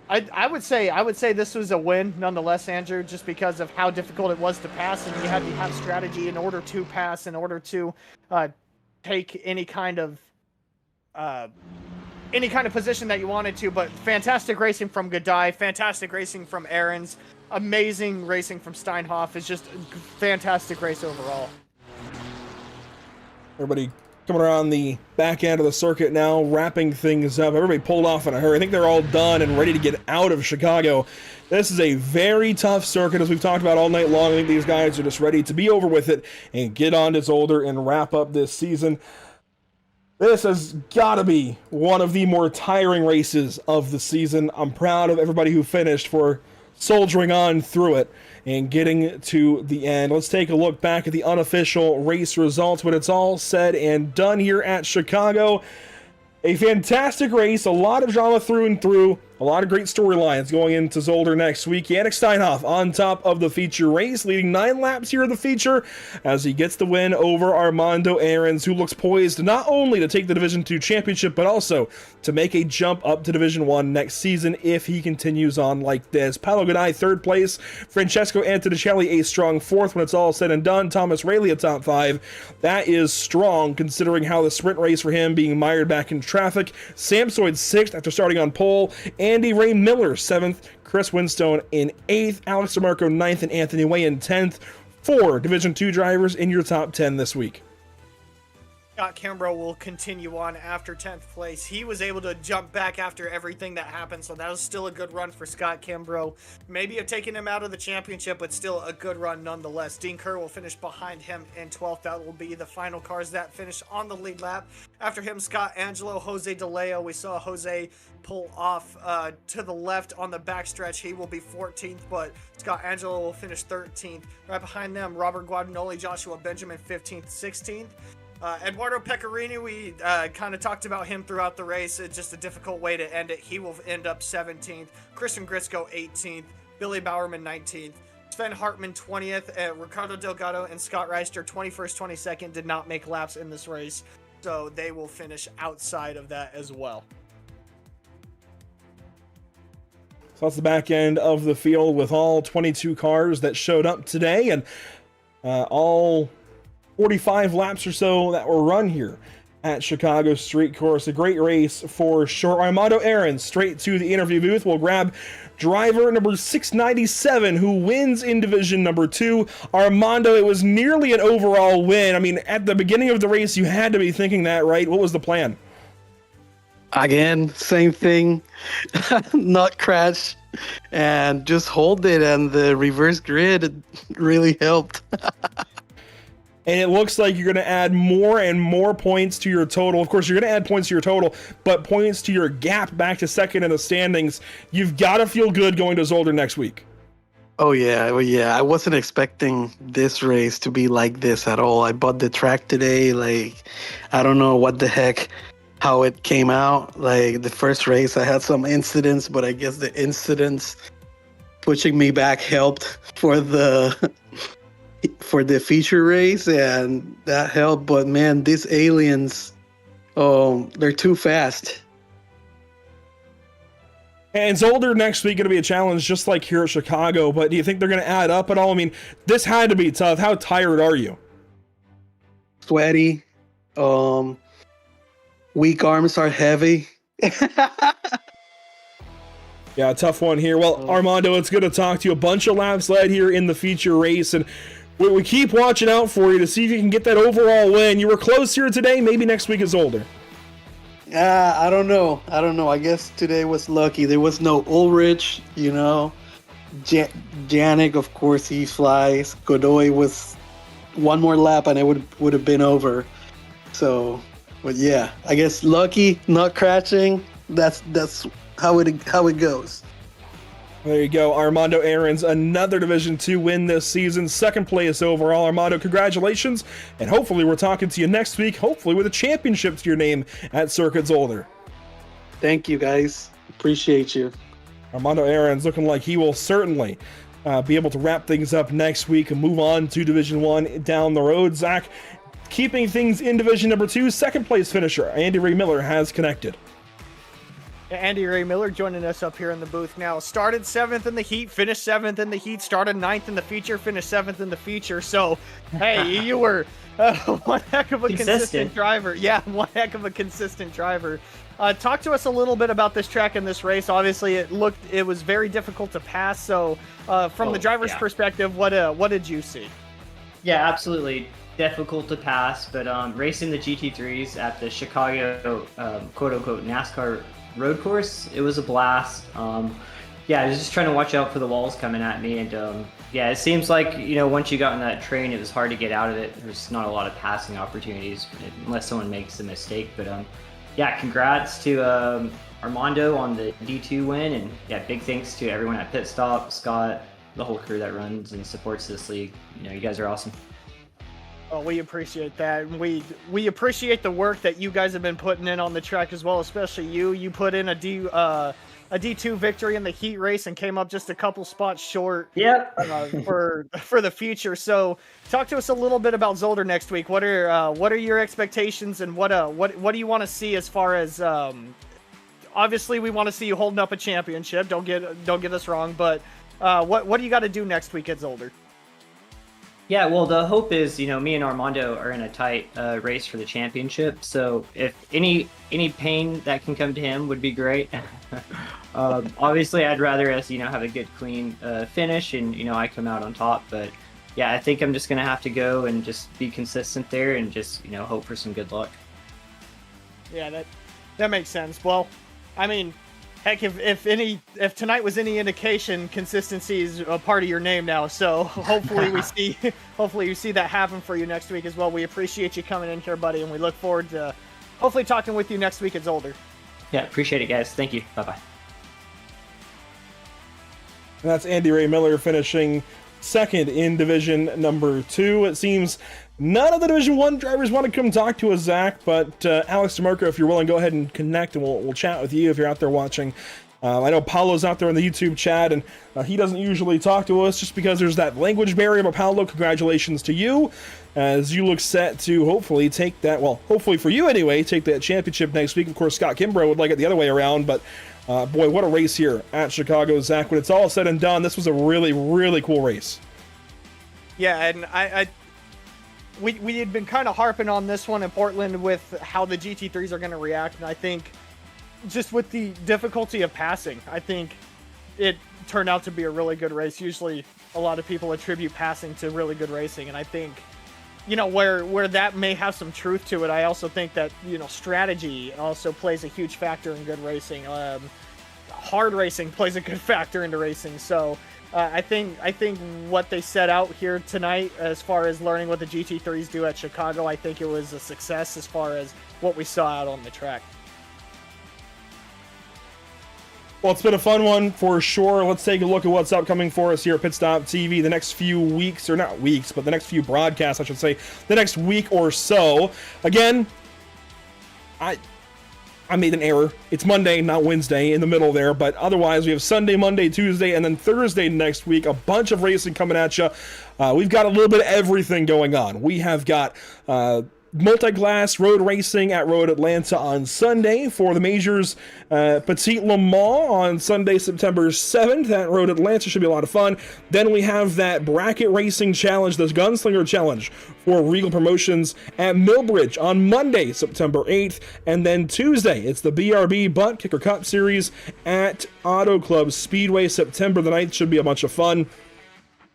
I would say this was a win nonetheless, Andrew, just because of how difficult it was to pass, and you had to have strategy in order to pass, in order to take any kind of position that you wanted to. But fantastic racing from Godai, fantastic racing from Ahrens, amazing racing from Steinhoff. Is just a fantastic race overall. Everybody coming around the back end of the circuit now, wrapping things up. Everybody pulled off in a hurry. I think they're all done and ready to get out of Chicago. This is a very tough circuit, as we've talked about all night long. I think these guys are just ready to be over with it and get on to Zolder and wrap up this season. This has got to be one of the more tiring races of the season. I'm proud of everybody who finished for soldiering on through it and getting to the end. Let's take a look back at the unofficial race results when it's all said and done here at Chicago. A fantastic race, a lot of drama through and through, a lot of great storylines going into Zolder next week. Yannick Steinhoff on top of the feature race, leading 9 laps here in the feature as he gets the win over Armando Ahrens, who looks poised not only to take the Division 2 championship, but also to make a jump up to Division 1 next season if he continues on like this. Paolo Godai, 3rd place. Francesco Antonicelli, a strong 4th when it's all said and done. Thomas Rayleigh, a top 5. That is strong, considering how the sprint race for him being mired back in traffic. Samsoid, 6th after starting on pole. Andy Ray Miller, 7th. Chris Winstone in 8th. Alex DeMarco, 9th. And Anthony Way in 10th. 4 Division 2 drivers in your top 10 this week. Scott Kimbrough will continue on after 10th place. He was able to jump back after everything that happened, so that was still a good run for Scott Kimbrough. Maybe have taken him out of the championship, but still a good run nonetheless. Dean Kerr will finish behind him in 12th. That will be the final cars that finish on the lead lap. After him, Scott Angelo, Jose DeLeo. We saw Jose pull off to the left on the backstretch. He will be 14th, but Scott Angelo will finish 13th. Right behind them, Robert Guadagnoli, Joshua Benjamin, 15th, 16th. Eduardo Pecorini, we kind of talked about him throughout the race. It's just a difficult way to end it. He will end up 17th. Christian Grisco, 18th. Billy Bowerman, 19th. Sven Hartman, 20th. Ricardo Delgado and Scott Reister, 21st, 22nd, did not make laps in this race. So they will finish outside of that as well. So that's the back end of the field with all 22 cars that showed up today, and all 45 laps or so that were run here at Chicago Street Course. A great race for sure. Armando Ahrens straight to the interview booth. We'll grab driver number 697 who wins in Division number 2. Armando, it was nearly an overall win. I mean, at the beginning of the race, you had to be thinking that, right? What was the plan? Again, same thing, not crash and just hold it, and the reverse grid really helped. And it looks like you're going to add more and more points to your total. Of course, you're going to add points to your total, but points to your gap back to second in the standings. You've got to feel good going to Zolder next week. Oh, yeah. Well, yeah. I wasn't expecting this race to be like this at all. I bought the track today. Like, I don't know what the heck, how it came out. Like, the first race, I had some incidents, but I guess the incidents pushing me back helped for the feature race, and that helped. But man, these aliens, they're too fast. And Zolder next week going to be a challenge just like here at Chicago, but do you think they're going to add up at all? I mean, this had to be tough. How tired are you? Sweaty. Weak arms are heavy. Yeah, a tough one here. Well, Armando, it's good to talk to you. A bunch of laps led here in the feature race, and we keep watching out for you to see if you can get that overall win. You were close here today. Maybe next week is Zolder. I don't know. I guess today was lucky. There was no Ulrich, you know. Janik, of course, he flies. Godoy was one more lap and it would have been over. So, but yeah, I guess lucky, not crashing. That's how it goes. There you go, Armando Ahrens, another Division 2 win this season, 2nd place overall. Armando, congratulations, and hopefully we're talking to you next week, hopefully with a championship to your name at Circuit Zolder. Thank you, guys. Appreciate you. Armando Ahrens looking like he will certainly be able to wrap things up next week and move on to Division 1 down the road. Zach, keeping things in Division number 2, second place finisher Andy Ray Miller has connected. Andy Ray Miller joining us up here in the booth now. Started 7th in the heat, finished 7th in the heat, started 9th in the feature, finished 7th in the feature. So, hey, you were one heck of a consistent driver. Yeah, one heck of a consistent driver. Talk to us a little bit about this track and this race. Obviously, it was very difficult to pass. So, from the driver's perspective, what did you see? Yeah, absolutely difficult to pass. But racing the GT3s at the Chicago quote unquote NASCAR road course, it was a blast. Yeah, I was just trying to watch out for the walls coming at me, and yeah, it seems like, you know, once you got in that train, it was hard to get out of it. There's not a lot of passing opportunities unless someone makes a mistake. But yeah, congrats to Armando on the D2 win, and yeah, big thanks to everyone at Pit Stop, Scott, the whole crew that runs and supports this league. You know, you guys are awesome. Well, we appreciate that. And we appreciate the work that you guys have been putting in on the track as well, especially you. You put in a D2 victory in the heat race and came up just a couple spots short. Yep. For the future. So, talk to us a little bit about Zolder next week. What are your expectations, and what do you want to see as far as obviously we want to see you holding up a championship. Don't get us wrong, but what do you got to do next week at Zolder? Yeah, well, the hope is, you know, me and Armando are in a tight race for the championship. So if any pain that can come to him would be great. Obviously, I'd rather us, you know, have a good, clean finish, and, you know, I come out on top. But yeah, I think I'm just gonna have to go and just be consistent there, and just, you know, hope for some good luck. Yeah, that makes sense. Well, I mean, heck, if tonight was any indication, consistency is a part of your name now. So hopefully you see that happen for you next week as well. We appreciate you coming in here, buddy, and we look forward to hopefully talking with you next week at Zolder. Yeah, appreciate it, guys. Thank you. Bye-bye. And that's Andy Ray Miller finishing second in Division number 2. It seems none of the Division 1 drivers want to come talk to us, Zach, but Alex DeMarco, if you're willing, go ahead and connect, and we'll chat with you if you're out there watching. I know Paolo's out there in the YouTube chat, and he doesn't usually talk to us just because there's that language barrier. But Paolo, congratulations to you as you look set to hopefully take that, well, hopefully for you anyway, take that championship next week. Of course, Scott Kimbrough would like it the other way around, but boy, what a race here at Chicago, Zach. When it's all said and done, this was a really, really cool race. Yeah, and we had been kind of harping on this one in Portland with how the GT3s are going to react, and I think just with the difficulty of passing, I think it turned out to be a really good race. Usually a lot of people attribute passing to really good racing, and I think, you know, where that may have some truth to it, I also think that, you know, strategy also plays a huge factor in good racing. Hard racing plays a good factor into racing, so I think what they set out here tonight, as far as learning what the GT3s do at Chicago, I think it was a success as far as what we saw out on the track. Well, it's been a fun one for sure. Let's take a look at what's upcoming for us here at Pit Stop TV the next few weeks, or not weeks, but the next few broadcasts, I should say, the next week or so. Again, I made an error. It's Monday, not Wednesday, in the middle there, but otherwise we have Sunday, Monday, Tuesday, and then Thursday next week. A bunch of racing coming at you. We've got a little bit of everything going on. We have got multi-class road racing at Road Atlanta on Sunday for the majors. Petite Le Mans on Sunday, September 7th at Road Atlanta. Should be a lot of fun. Then we have that bracket racing challenge, this Gunslinger Challenge for Regal Promotions at Millbridge on Monday, September 8th. And then Tuesday, it's the BRB Butt Kicker Cup Series at Auto Club Speedway, September the 9th. Should be a bunch of fun.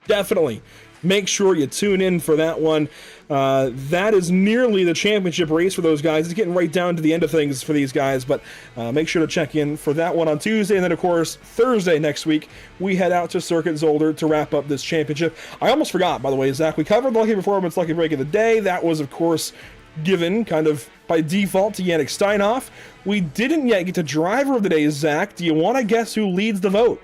Definitely make sure you tune in for that one. That is nearly the championship race for those guys. It's getting right down to the end of things for these guys, but make sure to check in for that one on Tuesday. And then, of course, Thursday next week, we head out to Circuit Zolder to wrap up this championship. I almost forgot, by the way, Zach, we covered the Lucky Performance Lucky Break of the Day. That was, of course, given kind of by default to Yannick Steinhoff. We didn't yet get to Driver of the Day, Zach. Do you want to guess who leads the vote?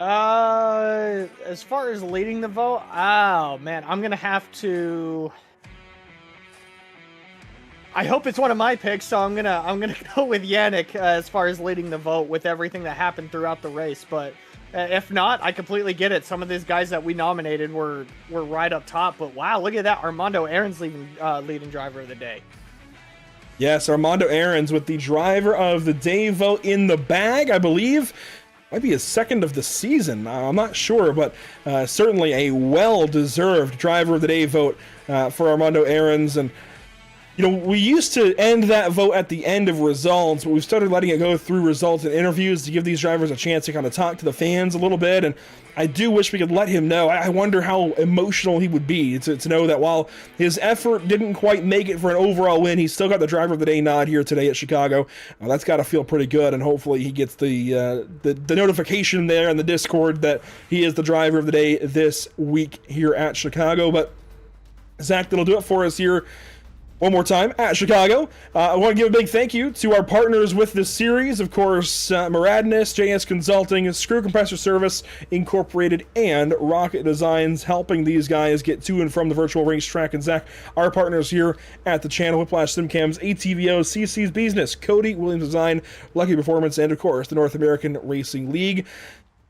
As far as leading the vote, oh man, I'm gonna have to. I hope it's one of my picks, so I'm gonna go with Yannick as far as leading the vote with everything that happened throughout the race. But If not, I completely get it. Some of these guys that we nominated were right up top, but wow, look at that. Armando Aaron's leading driver of the day. Yes, Armando Aaron's with the driver of the day vote in the bag, I believe. Might be his second of the season. I'm not sure, but certainly a well-deserved driver of the day vote for Armando Aaron's. And you know, we used to end that vote at the end of results, but we've started letting it go through results and interviews to give these drivers a chance to kind of talk to the fans a little bit. And I do wish we could let him know. I wonder how emotional he would be to know that while his effort didn't quite make it for an overall win, he's still got the driver of the day nod here today at Chicago. That's got to feel pretty good, and hopefully he gets the notification there in the Discord that he is the driver of the day this week here at Chicago. But Zach, that'll do it for us here one more time at Chicago. I want to give a big thank you to our partners with this series, of course, Muradness, JS Consulting, Screw Compressor Service Incorporated, and Rocket Designs, helping these guys get to and from the virtual racetrack. And Zach, our partners here at the channel, Whiplash SimCams, ATVO, CC's Business, Cody, Williams Design, Lucky Performance, and of course, the North American Racing League.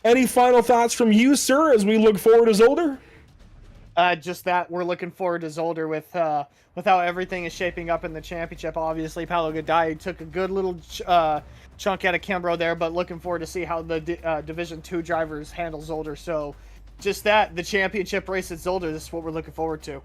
Any final thoughts from you, sir, as we look forward to Zolder? Just that we're looking forward to Zolder with how everything is shaping up in the championship. Obviously, Paolo Gaddai took a good little chunk out of Kimbrough there, but looking forward to see how the Division 2 drivers handle Zolder. So just that, the championship race at Zolder, this is what we're looking forward to.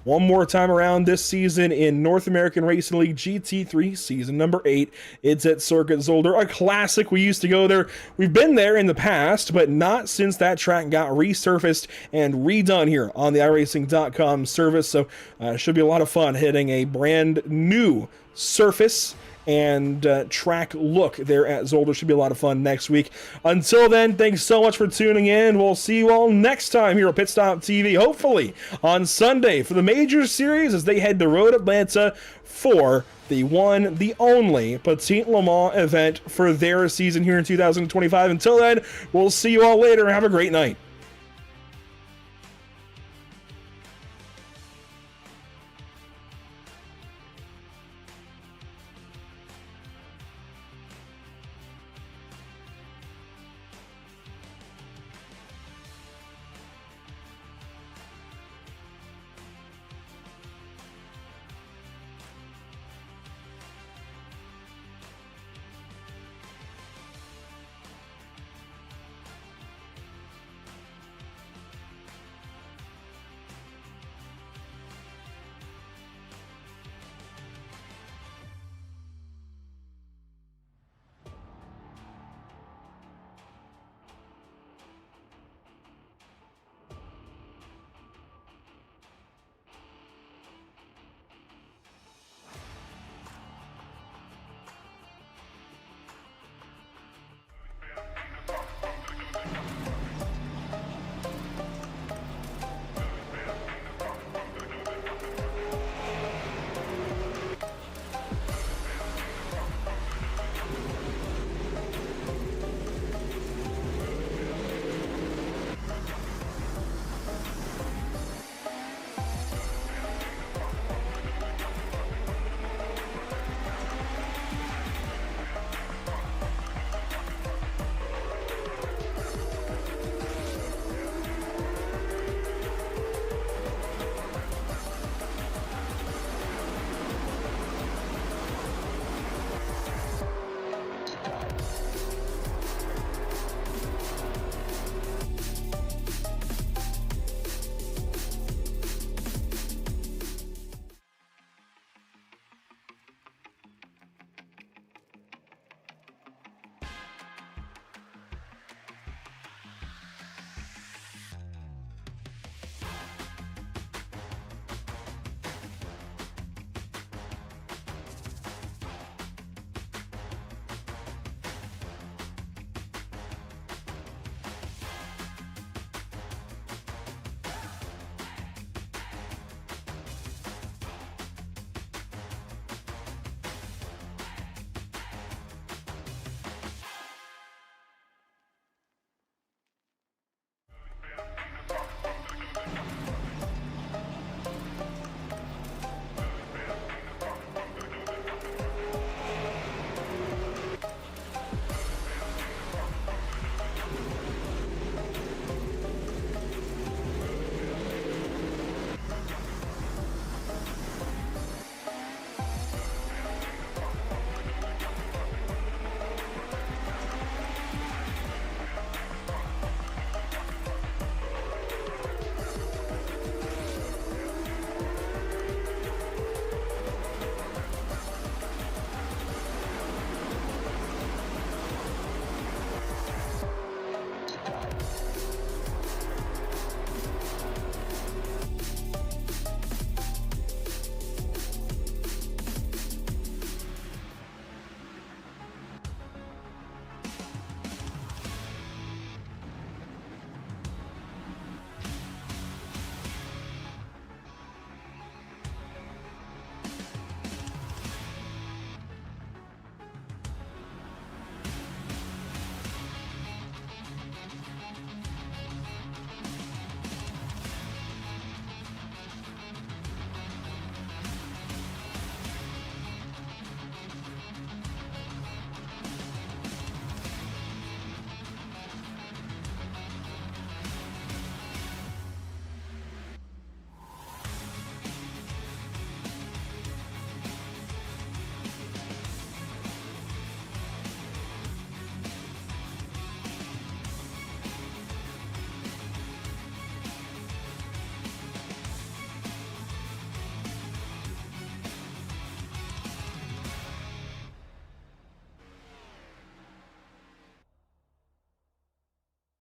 One more time around this season in North American Racing League GT3 season number 8. It's at Circuit Zolder, a classic. We used to go there. We've been there in the past, but not since that track got resurfaced and redone here on the iRacing.com service. So should be a lot of fun hitting a brand new surface and track look there at Zolder. Should be a lot of fun next week. Until then, thanks so much for tuning in. We'll see you all next time here at Pit Stop TV, hopefully on Sunday for the Major Series as they head to Road Atlanta for the one, the only Petite Le Mans event for their season here in 2025. Until then, we'll see you all later. Have a great night.